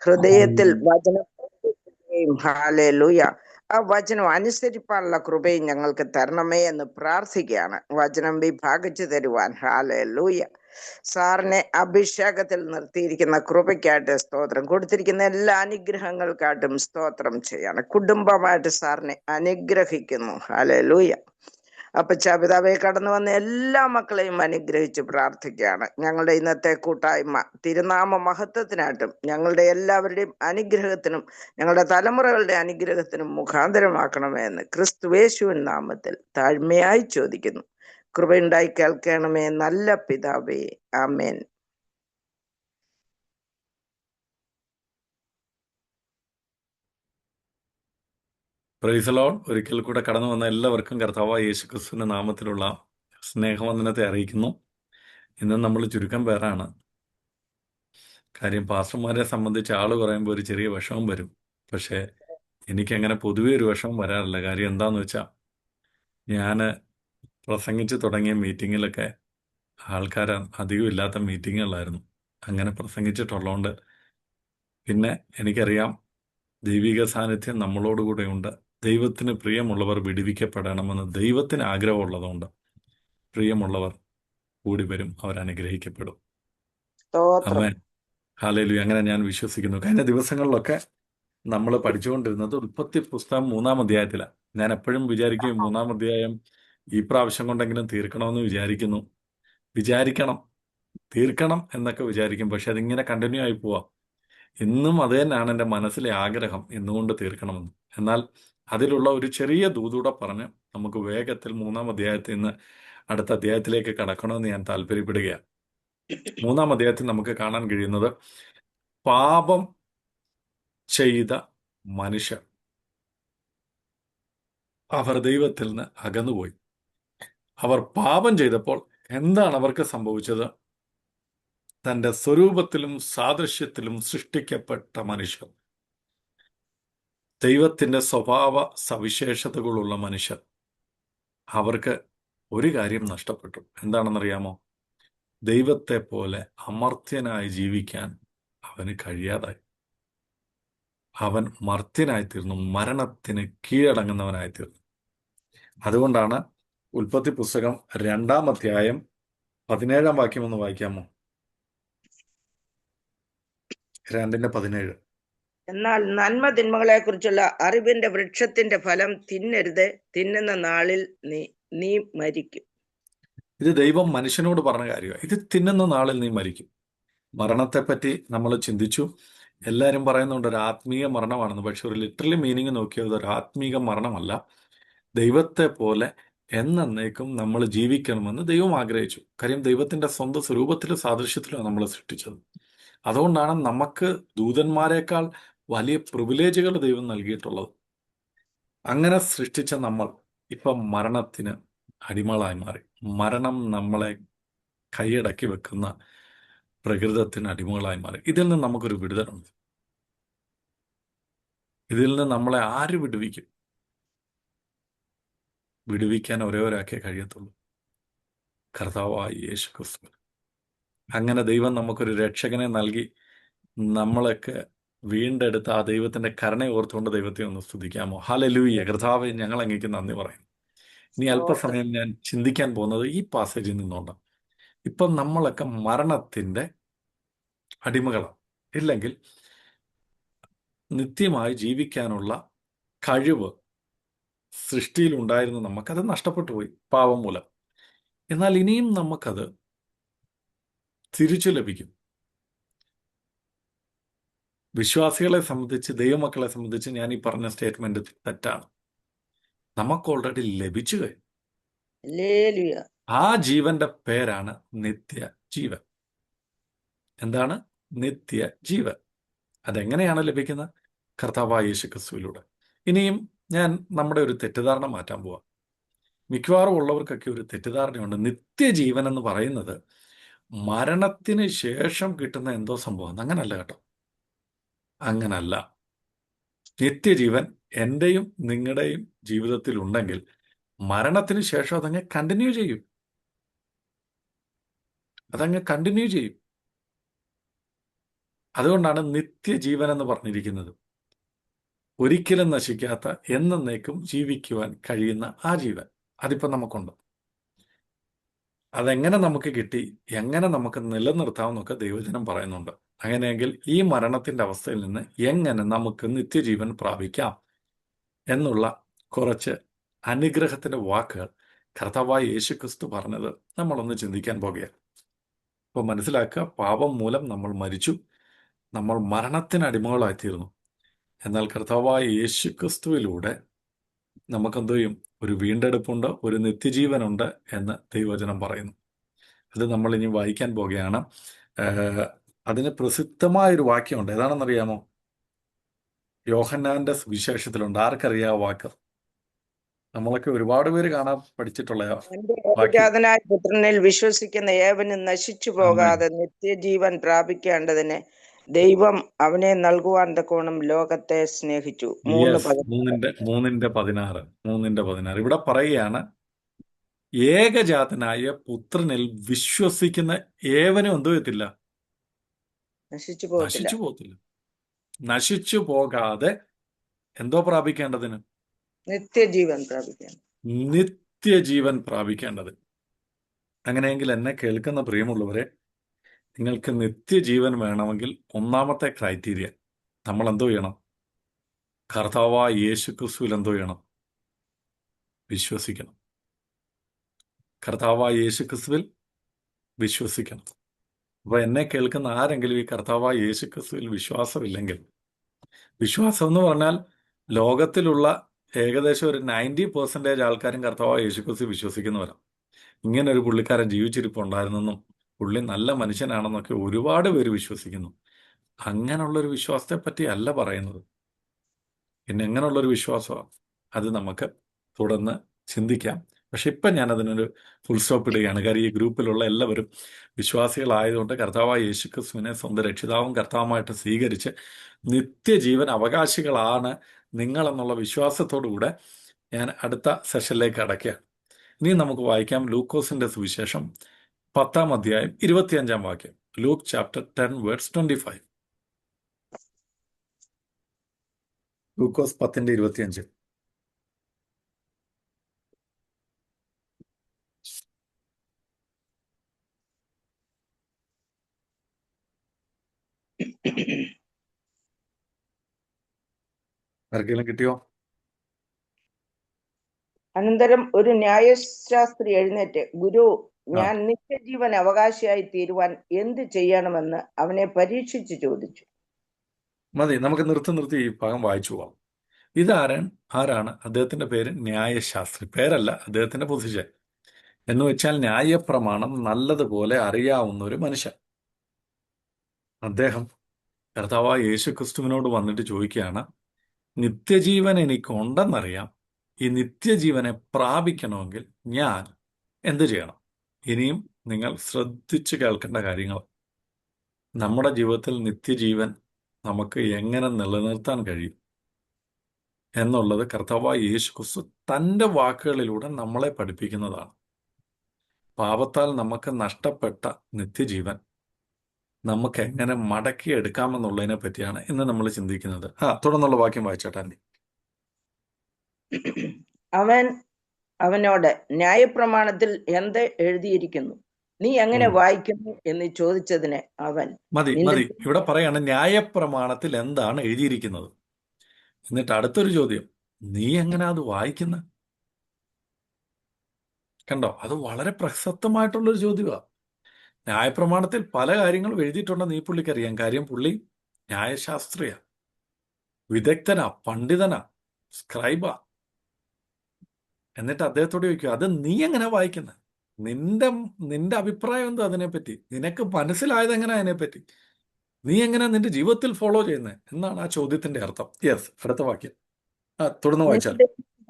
ഹൃദയത്തിൽ വചനം ഹാലേലൂയ, ആ വചനം അനുസരിപ്പാനുള്ള കൃപയും ഞങ്ങൾക്ക് തരണമേ എന്ന് പ്രാർത്ഥിക്കുകയാണ്. വചനം വിഭാഗിച്ചു തരുവാൻ ഹാലേലൂയ. സാറിനെ അഭിഷേകത്തിൽ നിർത്തിയിരിക്കുന്ന കൃപയ്ക്കായിട്ട് സ്തോത്രം, കൊടുത്തിരിക്കുന്ന എല്ലാ അനുഗ്രഹങ്ങൾക്കായിട്ടും സ്തോത്രം ചെയ്യാണ്. കുടുംബമായിട്ട് സാറിനെ അനുഗ്രഹിക്കുന്നു. ഹാലേലൂയ. അപ്പച്ചാ പിതാവേ, കടന്നു വന്ന എല്ലാ മക്കളെയും അനുഗ്രഹിച്ച് പ്രാർത്ഥിക്കുകയാണ്. ഞങ്ങളുടെ ഇന്നത്തെ കൂട്ടായ്മ തിരുനാമ മഹത്വത്തിനായിട്ടും ഞങ്ങളുടെ എല്ലാവരുടെയും അനുഗ്രഹത്തിനും ഞങ്ങളുടെ തലമുറകളുടെ അനുഗ്രഹത്തിനും മുഖാന്തരമാക്കണമേ എന്ന് ക്രിസ്തുയേശുവിൻ നാമത്തിൽ താഴ്മയായി ചോദിക്കുന്നു. കൃപയുണ്ടായി കേൾക്കണമേ നല്ല പിതാവേ, ആമേൻ. Praise the Lord. ഒരിക്കൽ കൂടെ കടന്നു വന്ന എല്ലാവർക്കും കർത്താവായ യേശുക്രിസ്തുവിന്റെ നാമത്തിലുള്ള സ്നേഹവന്ദനത്തെ അറിയിക്കുന്നു. ഇന്ന് നമ്മൾ ചുരുക്കം പേരാണ്. കാര്യം പാസ്റ്റർമാരെ സംബന്ധിച്ച് ആള് പറയുമ്പോൾ ഒരു ചെറിയ വിഷമം വരും. പക്ഷേ എനിക്കങ്ങനെ പൊതുവെ ഒരു വിഷമം വരാറില്ല. കാര്യം എന്താന്ന് വെച്ചാൽ, ഞാൻ പ്രസംഗിച്ച് തുടങ്ങിയ മീറ്റിങ്ങിലൊക്കെ ആൾക്കാർ അധികം ഇല്ലാത്ത മീറ്റിങ്ങുകളായിരുന്നു. അങ്ങനെ പ്രസംഗിച്ചിട്ടുള്ളതുകൊണ്ട് പിന്നെ എനിക്കറിയാം ദൈവിക സാന്നിധ്യം നമ്മളോടുകൂടെയുണ്ട്. ദൈവത്തിന് പ്രിയമുള്ളവർ വിടുവിക്കപ്പെടണമെന്ന് ദൈവത്തിന് ആഗ്രഹമുള്ളതുകൊണ്ട് പ്രിയമുള്ളവർ കൂടി വരും, അവർ അനുഗ്രഹിക്കപ്പെടും. ആമേൻ, ഹല്ലേലൂയ. അങ്ങനെ ഞാൻ വിശ്വസിക്കുന്നു. കഴിഞ്ഞ ദിവസങ്ങളിലൊക്കെ നമ്മൾ പഠിച്ചുകൊണ്ടിരുന്നത് ഉൽപ്പത്തി പുസ്തകം 3-ാം അധ്യായത്തിലാണ്. ഞാൻ എപ്പോഴും വിചാരിക്കും 3-ാം അധ്യായം ഈ പ്രാവശ്യം കൊണ്ടെങ്കിലും തീർക്കണമെന്ന് വിചാരിക്കണം, തീർക്കണം എന്നൊക്കെ വിചാരിക്കും. പക്ഷെ അതിങ്ങനെ കണ്ടിന്യൂ ആയി പോവാം. ഇന്നും അത് തന്നെയാണ് എൻ്റെ മനസ്സിലെ ആഗ്രഹം, എന്നുകൊണ്ട് തീർക്കണമെന്ന്. എന്നാൽ അതിലുള്ള ഒരു ചെറിയ ദൂതൂടെ പറഞ്ഞ് നമുക്ക് വേഗത്തിൽ 3-ാം അധ്യായത്തിൽ നിന്ന് അടുത്ത അധ്യായത്തിലേക്ക് കടക്കണമെന്ന് ഞാൻ താല്പര്യപ്പെടുകയാണ്. 3-ാം അധ്യായത്തിൽ നമുക്ക് കാണാൻ കഴിയുന്നത്, പാപം ചെയ്ത മനുഷ്യർ അവർ ദൈവത്തിൽ നിന്ന് അകന്നുപോയി. അവർ പാപം ചെയ്തപ്പോൾ എന്താണ് അവർക്ക് സംഭവിച്ചത്? തൻ്റെ സ്വരൂപത്തിലും സാദൃശ്യത്തിലും സൃഷ്ടിക്കപ്പെട്ട മനുഷ്യർ, ദൈവത്തിൻ്റെ സ്വഭാവ സവിശേഷതകളുള്ള മനുഷ്യർ, അവർക്ക് ഒരു കാര്യം നഷ്ടപ്പെട്ടു. എന്താണെന്നറിയാമോ? ദൈവത്തെ പോലെ അമർത്യനായി ജീവിക്കാൻ അവന് കഴിയാതായി. അവൻ മർത്യനായിത്തീർന്നു, മരണത്തിന് കീഴടങ്ങുന്നവനായിത്തീർന്നു. അതുകൊണ്ടാണ് ഉൽപ്പത്തി പുസ്തകം 2-ാം അധ്യായം 17-ാം വാക്യം ഒന്ന് വായിക്കാമോ? 2:17. എന്നാൽ നന്മ തിന്മകളെ കുറിച്ചുള്ള അറിവിന്റെ വൃക്ഷത്തിന്റെ ഫലം തിന്നരുത്, തിന്നുന്ന നാളിൽ നീ മരിക്കും. ഇത് ദൈവം മനുഷ്യനോട് പറഞ്ഞ കാര്യമാണ്. ഇത് തിന്നുന്ന നാളിൽ നീ മരിക്കും. മരണത്തെപ്പറ്റി നമ്മൾ ചിന്തിച്ചു. എല്ലാവരും പറയുന്നുണ്ട് ഒരു ആത്മീയ മരണമാണെന്ന്. പക്ഷെ ഒരു ലിറ്ററലി മീനിങ് നോക്കിയത് ഒരു ആത്മീക മരണമല്ല. ദൈവത്തെ പോലെ എന്നേക്കും നമ്മൾ ജീവിക്കണമെന്ന് ദൈവം ആഗ്രഹിച്ചു. കാര്യം ദൈവത്തിന്റെ സ്വന്തം സ്വരൂപത്തിലും സാദൃശ്യത്തിലും നമ്മൾ സൃഷ്ടിച്ചത്. അതുകൊണ്ടാണ് നമുക്ക് ദൂതന്മാരെക്കാൾ വലിയ പ്രിവിലേജുകൾ ദൈവം നൽകിയിട്ടുള്ളത്. അങ്ങനെ സൃഷ്ടിച്ച നമ്മൾ ഇപ്പം മരണത്തിന് അടിമകളായി മാറി. മരണം നമ്മളെ കൈയടക്കി വെക്കുന്ന പ്രകൃതത്തിന് അടിമകളായി മാറി. ഇതിൽ നിന്ന് നമുക്കൊരു വിടുതലുണ്ട്. ഇതിൽ നിന്ന് നമ്മളെ ആര് വിടുവിക്കും? വിടുവിക്കാൻ ഒരേ ഒരാൾക്കേ കഴിയത്തുള്ളൂ, കർത്താവായ യേശു ക്രിസ്തു. അങ്ങനെ ദൈവം നമുക്കൊരു രക്ഷകനെ നൽകി നമ്മളൊക്കെ വീണ്ടെടുത്ത ആ ദൈവത്തിന്റെ കരുണയെ ഓർത്തുകൊണ്ട് ദൈവത്തെ ഒന്ന് സ്തുതിക്കാമോ? ഹല്ലേലൂയ. കർത്താവേ, ഞങ്ങൾ അങ്ങേക്ക് നന്ദി പറയുന്നു. ഇനി അല്പസമയം ഞാൻ ചിന്തിക്കാൻ പോകുന്നത് ഈ പാസേജിൽ നിന്നുകൊണ്ടാണ്. ഇപ്പം നമ്മളൊക്കെ മരണത്തിന്റെ അടിമകളാണ്. ഇല്ലെങ്കിൽ നിത്യമായി ജീവിക്കാനുള്ള കഴിവ് സൃഷ്ടിയിൽ ഉണ്ടായിരുന്നു, നമുക്കത് നഷ്ടപ്പെട്ടു പോയി പാപം മൂലം. എന്നാൽ ഇനിയും നമുക്കത് തിരിച്ചു ലഭിക്കും. വിശ്വാസികളെ സംബന്ധിച്ച്, ദൈവമക്കളെ സംബന്ധിച്ച് ഞാൻ ഈ പറഞ്ഞ സ്റ്റേറ്റ്മെന്റ് തെറ്റാണ്. നമുക്ക് ഓൾറെഡി ലഭിച്ചു കഴിഞ്ഞു. ആ ജീവന്റെ പേരാണ് നിത്യജീവൻ. എന്താണ് നിത്യജീവൻ? അതെങ്ങനെയാണ് ലഭിക്കുന്നത്? കർത്താവായ യേശു ക്രിസ്തുവിലൂടെ. ഇനിയും ഞാൻ നമ്മുടെ ഒരു തെറ്റിദ്ധാരണ മാറ്റാൻ പോവാം. മിക്കവാറും ഉള്ളവർക്കൊക്കെ ഒരു തെറ്റിദ്ധാരണയുണ്ട്. നിത്യജീവൻ എന്ന് പറയുന്നത് മരണത്തിന് ശേഷം കിട്ടുന്ന എന്തോ സംഭവം. അങ്ങനല്ല കേട്ടോ, അങ്ങനല്ല. നിത്യജീവൻ എൻ്റെയും നിങ്ങളുടെയും ജീവിതത്തിൽ ഉണ്ടെങ്കിൽ മരണത്തിന് ശേഷം അതങ്ങ് കണ്ടിന്യൂ ചെയ്യും. അതുകൊണ്ടാണ് നിത്യജീവൻ എന്ന് പറഞ്ഞിരിക്കുന്നത്. ഒരിക്കലും നശിക്കാത്ത, എന്നേക്കും ജീവിക്കുവാൻ കഴിയുന്ന ആ ജീവൻ അതിപ്പോൾ നമുക്കുണ്ട്. അതെങ്ങനെ നമുക്ക് കിട്ടി, എങ്ങനെ നമുക്ക് നിലനിർത്താമെന്നൊക്കെ ദൈവജനം പറയുന്നുണ്ട്. അങ്ങനെയെങ്കിൽ ഈ മരണത്തിന്റെ അവസ്ഥയിൽ നിന്ന് എങ്ങനെ നമുക്ക് നിത്യജീവൻ പ്രാപിക്കാം എന്നുള്ള കുറച്ച് അനുഗ്രഹത്തിന്റെ വാക്കുകൾ കർത്താവായ യേശുക്രിസ്തു പറഞ്ഞത് നമ്മളൊന്ന് ചിന്തിക്കാൻ പോകുകയാണ്. അപ്പോൾ മനസ്സിലാക്കുക, പാപം മൂലം നമ്മൾ മരിച്ചു, നമ്മൾ മരണത്തിന് അടിമകളായിത്തീർന്നു. എന്നാൽ കർത്താവായ യേശുക്രിസ്തുവിലൂടെ നമുക്കെന്ത് ചെയ്യും? ഒരു വീണ്ടെടുപ്പുണ്ട്, ഒരു നിത്യജീവനുണ്ട് എന്ന് ദൈവവചനം പറയുന്നു. അത് നമ്മൾ ഇനി വായിക്കാൻ പോകുകയാണ്. അതിന് പ്രസിദ്ധമായൊരു വാക്യമുണ്ട്. ഏതാണെന്നറിയാമോ? യോഹന്നാന്റെ സുവിശേഷത്തിലുണ്ട്. ആർക്കറിയാം വാക്ക്? നമ്മളൊക്കെ ഒരുപാട് പേര് കാണാൻ പഠിച്ചിട്ടുള്ള എന്റെ വാക്യം. ഏകജാതനായ പുത്രനിൽ വിശ്വസിക്കുന്ന ഏവനും നശിച്ചു പോകാതെ നിത്യജീവൻ പ്രാപിക്കേണ്ടതിന് ദൈവം അവനെ നൽകുവാൻ തക്കോണം ലോകത്തെ സ്നേഹിച്ചു. 3:16 ഇവിടെ പറയുകയാണ്, ഏകജാതനായ പുത്രനിൽ വിശ്വസിക്കുന്ന ഏവനും എന്തോ ചെയ്യത്തില്ല? നശിച്ചു പോകത്തില്ല. നശിച്ചു പോകത്തില്ല. നശിച്ചു പോകാതെ എന്തോ പ്രാപിക്കേണ്ടതിന്? നിത്യജീവൻ പ്രാപിക്കാൻ. നിത്യജീവൻ പ്രാപിക്കേണ്ടത്. അങ്ങനെയെങ്കിൽ എന്നെ കേൾക്കുന്ന പ്രിയമുള്ളവരെ, നിങ്ങൾക്ക് നിത്യജീവൻ വേണമെങ്കിൽ ഒന്നാമത്തെ ക്രൈറ്റീരിയ നമ്മൾ എന്തോ ചെയ്യണം? കർത്താവായ യേശുക്രിസ്തുവിൽ എന്തോ ചെയ്യണം? വിശ്വസിക്കണം. കർത്താവായ യേശുക്രിസ്തുവിൽ വിശ്വസിക്കണം. അപ്പോൾ എന്നെ കേൾക്കുന്ന ആരെങ്കിലും ഈ കർത്താവായ യേശുക്രിസ്തുവിൽ വിശ്വാസമില്ലെങ്കിൽ, വിശ്വാസം എന്ന് പറഞ്ഞാൽ ലോകത്തിലുള്ള ഏകദേശം ഒരു 90% ആൾക്കാരും കർത്താവായ യേശുക്രിസ്തു വിശ്വസിക്കുന്നവരാണ്. ഇങ്ങനെ ഒരു പുള്ളിക്കാരൻ ജീവിച്ചിരിപ്പുണ്ടായിരുന്നെന്നും പുള്ളി നല്ല മനുഷ്യനാണെന്നൊക്കെ ഒരുപാട് പേര് വിശ്വസിക്കുന്നു. അങ്ങനെയുള്ളൊരു വിശ്വാസത്തെ പറ്റി അല്ല പറയുന്നത്. പിന്നെ എങ്ങനെയുള്ളൊരു വിശ്വാസമാണ് അത്? നമുക്ക് തുടർന്ന് ചിന്തിക്കാം. പക്ഷെ ഇപ്പം ഞാനതിനൊരു ഫുൾ സ്റ്റോപ്പ് ഇടുകയാണ്. കാര്യം ഈ ഗ്രൂപ്പിലുള്ള എല്ലാവരും വിശ്വാസികളായതുകൊണ്ട് കർത്താവായ യേശുക്രിസ്തുവിനെ സ്വന്തം രക്ഷിതാവും കർത്താവുമായിട്ട് സ്വീകരിച്ച് നിത്യജീവൻ അവകാശികളാണ് നിങ്ങളെന്നുള്ള വിശ്വാസത്തോടുകൂടെ ഞാൻ അടുത്ത സെഷനിലേക്ക് അടയ്ക്കുകയാണ്. ഇനി നമുക്ക് വായിക്കാം ലൂക്കോസിന്റെ സുവിശേഷം 10-ാം അധ്യായം 25-ാം വാക്യം. Luke chapter 10 verse 25. ലൂക്കോസ് 10:25. ആർക്കെങ്കിലും കിട്ടിയോ? അനന്തരം ഒരു ന്യായശാസ്ത്രി എഴുന്നേറ്റ്, ഗുരു, ഞാൻ നിത്യജീവൻ അവകാശിയായി തീരുവാൻ എന്ത് ചെയ്യണമെന്ന് അവനെ പരീക്ഷിച്ച് ചോദിച്ചു. മതി, നമുക്ക് നിർത്തി ഈ ഭാഗം വായിച്ചു പോവാം. ആരാണ്? അദ്ദേഹത്തിന്റെ പേര് ന്യായശാസ്ത്രി. പേരല്ല, അദ്ദേഹത്തിന്റെ പൊസിഷൻ എന്ന് വെച്ചാൽ ന്യായപ്രമാണം നല്ലതുപോലെ അറിയാവുന്ന ഒരു മനുഷ്യൻ. അദ്ദേഹം കർത്താവായ യേശുക്രിസ്തുവിനോട് വന്നിട്ട് ചോദിക്കുകയാണ്, നിത്യജീവൻ എനിക്കുണ്ടെന്നറിയാം, ഈ നിത്യജീവനെ പ്രാപിക്കണമെങ്കിൽ ഞാൻ എന്ത് ചെയ്യണം? ഇനിയും നിങ്ങൾ ശ്രദ്ധിച്ച് കേൾക്കേണ്ട കാര്യങ്ങൾ. നമ്മുടെ ജീവിതത്തിൽ നിത്യജീവൻ നമുക്ക് എങ്ങനെ നിലനിർത്താൻ കഴിയും എന്നുള്ളത് കർത്താവായ യേശുക്രിസ്തു തൻ്റെ വാക്കുകളിലൂടെ നമ്മളെ പഠിപ്പിക്കുന്നതാണ്. പാപത്താൽ നമുക്ക് നഷ്ടപ്പെട്ട നിത്യജീവൻ നമുക്ക് എങ്ങനെ മടക്കിയെടുക്കാമെന്നുള്ളതിനെ പറ്റിയാണ് ഇന്ന് നമ്മൾ ചിന്തിക്കുന്നത്. തുടർന്നുള്ള വാക്യം വായിച്ചേട്ടാ. അവനോട്, ന്യായപ്രമാണത്തിൽ എന്ത് എഴുതിയിരിക്കുന്നു, നീ എങ്ങനെ വായിക്കുന്നു എന്ന് ചോദിച്ചതിന് അവൻ, മതി. ഇവിടെ പറയാണ് ന്യായപ്രമാണത്തിൽ എന്താണ് എഴുതിയിരിക്കുന്നത്. എന്നിട്ട് അടുത്തൊരു ചോദ്യം, നീ എങ്ങനെ അത് വായിക്കുന്ന? കണ്ടോ, അത് വളരെ പ്രസക്തമായിട്ടുള്ളൊരു ചോദ്യമാണ്. ന്യായപ്രമാണത്തിൽ പല കാര്യങ്ങളും എഴുതിയിട്ടുണ്ടെന്ന് ഈ പുള്ളിക്കറിയാം. കാര്യം പുള്ളി ന്യായശാസ്ത്രിയ, വിദഗ്ധനാ, പണ്ഡിതനാ, സ്ക്രൈബാ. എന്നിട്ട് അദ്ദേഹത്തോട് ചോദിക്കുക, അത് നീ എങ്ങനെ വായിക്കുന്നത്? നിന്റെ അഭിപ്രായം എന്താ അതിനെപ്പറ്റി? നിനക്ക് മനസ്സിലായത് എങ്ങനെ അതിനെപ്പറ്റി? നീ എങ്ങനെ നിന്റെ ജീവിതത്തിൽ ഫോളോ ചെയ്യുന്നത് എന്നാണ് ആ ചോദ്യത്തിന്റെ അർത്ഥം. യെസ്, അടുത്ത വാക്യം തുടർന്ന് വായിച്ചാൽ.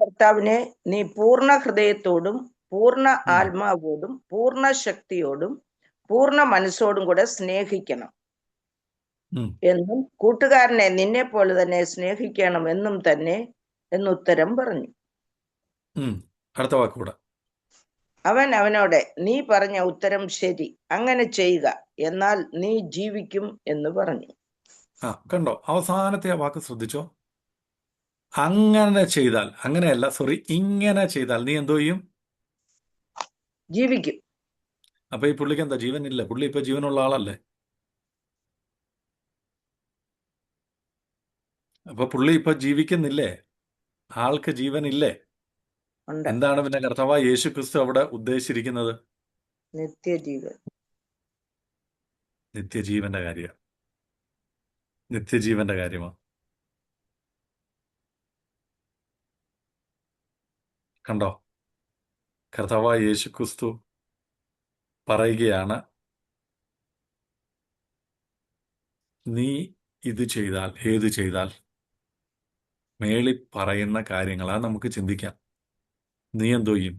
കർത്താവിനെ നീ പൂർണ്ണ ഹൃദയത്തോടും പൂർണ്ണ ആത്മാവോടും പൂർണ്ണ ശക്തിയോടും പൂർണ്ണ മനസ്സോടും കൂടെ സ്നേഹിക്കണം എന്നും കൂട്ടുകാരനെ നിന്നെ പോലെ തന്നെ സ്നേഹിക്കണം എന്നും തന്നെ എന്നുത്തരം പറഞ്ഞു. അടുത്ത വാക്കുകൂടെ. അവൻ അവനോട്, നീ പറഞ്ഞ ഉത്തരം ശരി, അങ്ങനെ ചെയ്യുക, എന്നാൽ നീ ജീവിക്കും എന്ന് പറഞ്ഞു. കണ്ടോ അവസാനത്തെ ആ വാക്ക് ശ്രദ്ധിച്ചോ? അങ്ങനെ ചെയ്താൽ, അങ്ങനെയല്ല, സോറി, ഇങ്ങനെ ചെയ്താൽ നീ എന്തോ ചെയ്യും? ജീവിക്കും. അപ്പൊ ഈ പുള്ളിക്ക് എന്താ ജീവനില്ല? പുള്ളി ഇപ്പൊ ജീവനുള്ള ആളല്ലേ? അപ്പൊ പുള്ളി ഇപ്പൊ ജീവിക്കുന്നില്ലേ? ആൾക്ക് ജീവനില്ലേ? ഉണ്ട്. എന്താണ് പിന്നെ കർത്താവായ യേശു ക്രിസ്തു അവിടെ ഉദ്ദേശിച്ചിരിക്കുന്നത്? നിത്യജീവൻ. നിത്യജീവന്റെ കാര്യം. നിത്യജീവന്റെ കാര്യമാണ്. കണ്ടോ, കർത്താവായ യേശു ക്രിസ്തു പറയുകയാണ്, നീ ഇത് ചെയ്താൽ, ഏത് ചെയ്താൽ, മേളി പറയുന്ന കാര്യങ്ങളാ നമുക്ക് ചിന്തിക്കാം. നീ എന്തോ ചെയ്യും?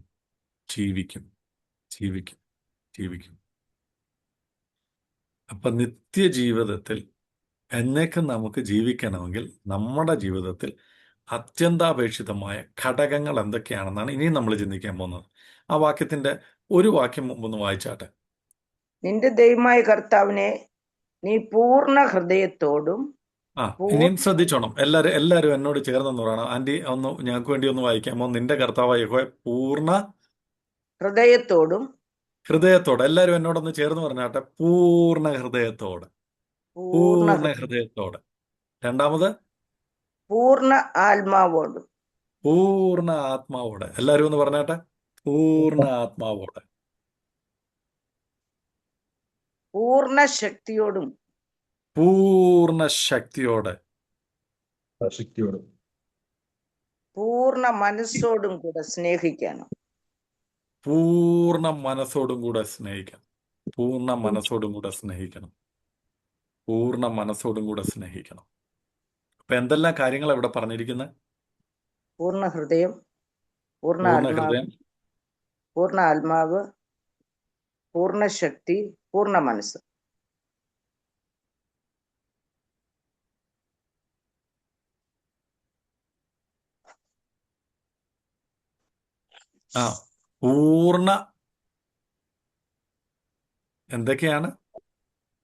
ജീവിക്കും, ജീവിക്കും, ജീവിക്കും. അപ്പൊ നിത്യജീവിതത്തിൽ എന്നേക്കും നമുക്ക് ജീവിക്കണമെങ്കിൽ നമ്മുടെ ജീവിതത്തിൽ അത്യന്താപേക്ഷിതമായ ഘടകങ്ങൾ എന്തൊക്കെയാണെന്നാണ് ഇനിയും നമ്മൾ ചിന്തിക്കാൻ പോകുന്നത്. ആ വാക്യത്തിന്റെ ഒരു വാക്യം മുമ്പൊന്ന് വായിച്ചാട്ടെ. നിന്റെ ദൈവമായ കർത്താവിനെ നീ പൂർണ്ണ ഹൃദയത്തോടും ഇനിയും ശ്രദ്ധിച്ചോണം. എല്ലാരും എന്നോട് ചേർന്നെന്ന് പറയണം. ആന്റി ഒന്ന് ഞങ്ങൾക്ക് വേണ്ടി ഒന്ന് വായിക്കാമോ? നിന്റെ കർത്താവായ യഹോവയെ പൂർണ്ണ ഹൃദയത്തോടും. ഹൃദയത്തോടെ. എല്ലാരും എന്നോടൊന്ന് ചേർന്ന് പറഞ്ഞാട്ടെ. പൂർണ്ണ ഹൃദയത്തോടെ. പൂർണ്ണ ഹൃദയത്തോടെ. രണ്ടാമത് പൂർണ്ണ ആത്മാവോടും. പൂർണ്ണ ആത്മാവോടെ. എല്ലാരും ഒന്ന് പറഞ്ഞാട്ടെ. പൂർണ്ണ ആത്മാവോടെ. പൂർണ്ണ ശക്തിയോടും. പൂർണ്ണ ശക്തിയോടെ. പൂർണ്ണ മനസ്സോടും കൂടെ സ്നേഹിക്കണം. പൂർണ്ണ മനസ്സോടും കൂടെ സ്നേഹിക്കണം. പൂർണ്ണ മനസ്സോടും കൂടെ സ്നേഹിക്കണം. പൂർണ്ണ മനസ്സോടും കൂടെ സ്നേഹിക്കണം. അപ്പൊ എന്തെല്ലാം കാര്യങ്ങൾ ഇവിടെ പറഞ്ഞിരിക്കുന്നത്? പൂർണ്ണ ഹൃദയം, പൂർണ്ണ പൂർണ്ണ ആത്മാവ്, ഹൃദയം, പൂർണ്ണ ആത്മാവ്, പൂർണ്ണ ശക്തി, പൂർണ്ണ മനസ്സ്. പൂർണ്ണ എന്തൊക്കെയാണ്?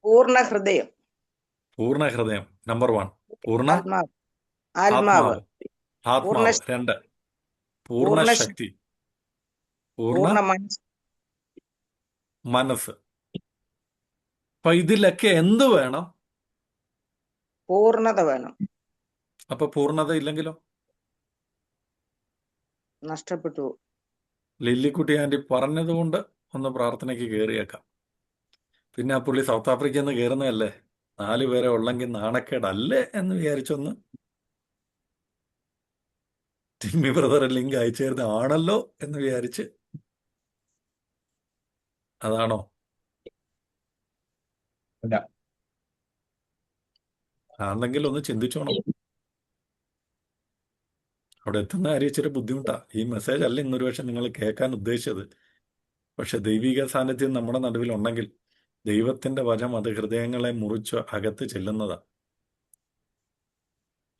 പൂർണ്ണ ഹൃദയം, പൂർണ്ണ ഹൃദയം നമ്പർ 1. പൂർണ്ണ ആത്മാവ്, ആത്മാവ്, പൂർണ്ണ ആത്മാവ് 2. പൂർണ്ണ പൂർണ്ണ ശക്തി, പൂർണ്ണ പൂർണ്ണ മനസ്സ്. മനസ്സ്. അപ്പൊ ഇതിലൊക്കെ എന്ത് വേണം? പൂർണ്ണത വേണം. അപ്പൊ പൂർണ്ണത ഇല്ലെങ്കിലോ? നഷ്ടപ്പെട്ടു. ലില്ലിക്കുട്ടി ആന്റി പറഞ്ഞതുകൊണ്ട് ഒന്ന് പ്രാർത്ഥനയ്ക്ക് കയറിയേക്കാം. പിന്നെ ആ പുള്ളി സൗത്ത് ആഫ്രിക്കയിൽ നിന്ന് കയറുന്നതല്ലേ, 4 പേരെ ഉള്ളെങ്കിൽ നാണക്കേടല്ലേ എന്ന് വിചാരിച്ചൊന്ന് ടിമ്മി ബ്രദർ ലിങ്ക് അയച്ചേർന്ന് ആണല്ലോ എന്ന് വിചാരിച്ച്. അതാണോ? ആണെങ്കിൽ ഒന്ന് ചിന്തിച്ചോണം. അവിടെ എത്തുന്ന കാര്യം ഇച്ചിരി ബുദ്ധിമുട്ടാ. ഈ മെസ്സേജ് അല്ല ഇന്നൊരു പക്ഷെ നിങ്ങൾ കേൾക്കാൻ ഉദ്ദേശിച്ചത്. പക്ഷെ ദൈവിക സാന്നിധ്യം നമ്മുടെ നടുവിലുണ്ടെങ്കിൽ ദൈവത്തിന്റെ വചനം അത് ഹൃദയങ്ങളെ മുറിച്ച് അകത്ത് ചെല്ലുന്നതാ.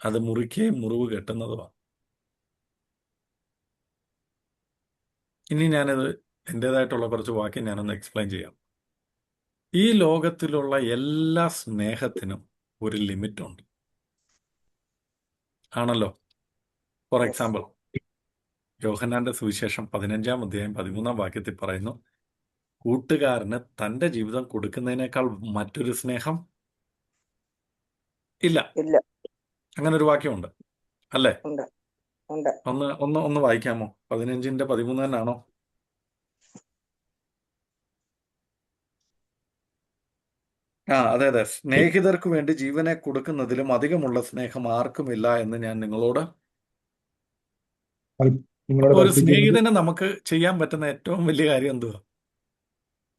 അത് മുറിക്കുകയും മുറിവ് കെട്ടുന്നതുമാണ്. ഇനി ഞാനത് എൻ്റെതായിട്ടുള്ള കുറച്ച് വാക്യം ഞാനൊന്ന് എക്സ്പ്ലെയിൻ ചെയ്യാം. ഈ ലോകത്തിലുള്ള എല്ലാ സ്നേഹത്തിനും ഒരു ലിമിറ്റുണ്ട്, ആണല്ലോ. ഫോർ എക്സാമ്പിൾ, യോഹന്നാന്റെ സുവിശേഷം 15-ാം അധ്യായം 13-ാം വാക്യത്തിൽ പറയുന്നു, കൂട്ടുകാരന് തൻ്റെ ജീവിതം കൊടുക്കുന്നതിനേക്കാൾ മറ്റൊരു സ്നേഹം ഇല്ല. അങ്ങനെ ഒരു വാക്യമുണ്ട് അല്ലേ? ഒന്ന് വായിക്കാമോ? 15-ന്റെ 13 തന്നെയാണോ? അതെ. സ്നേഹിതർക്ക് വേണ്ടി ജീവനെ കൊടുക്കുന്നതിലും അധികമുള്ള സ്നേഹം ആർക്കുമില്ല എന്ന് ഞാൻ നിങ്ങളോട്. ഒരു സ്നേഹിതന് നമുക്ക് ചെയ്യാൻ പറ്റുന്ന ഏറ്റവും വലിയ കാര്യം എന്തുവാ?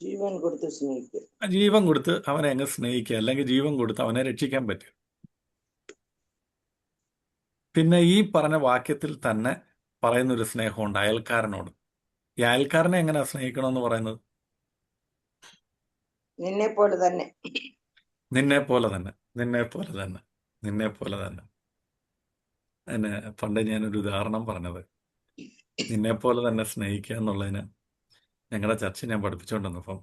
ജീവൻ കൊടുത്ത് സ്നേഹിക്കുക. ജീവൻ കൊടുത്ത് അവനെ അങ്ങ് സ്നേഹിക്കുക, അല്ലെങ്കിൽ ജീവൻ കൊടുത്ത് അവനെ രക്ഷിക്കാൻ പറ്റും. പിന്നെ ഈ പറഞ്ഞ വാക്യത്തിൽ തന്നെ പറയുന്നൊരു സ്നേഹമുണ്ട് അയൽക്കാരനോട്. ഈ അയൽക്കാരനെ എങ്ങനെയാ സ്നേഹിക്കണമെന്ന് പറയുന്നത്? നിന്നെ പോലെ തന്നെ. നിന്നെ പോലെ തന്നെ, നിന്നെ പോലെ തന്നെ, നിന്നെ പോലെ തന്നെ. അതിന് പണ്ട് ഞാനൊരു ഉദാഹരണം പറഞ്ഞത്, നിന്നെ പോലെ തന്നെ സ്നേഹിക്കുക എന്നുള്ളതിന് ഞങ്ങളുടെ ചർച്ച ഞാൻ പഠിപ്പിച്ചുകൊണ്ടിരുന്നപ്പം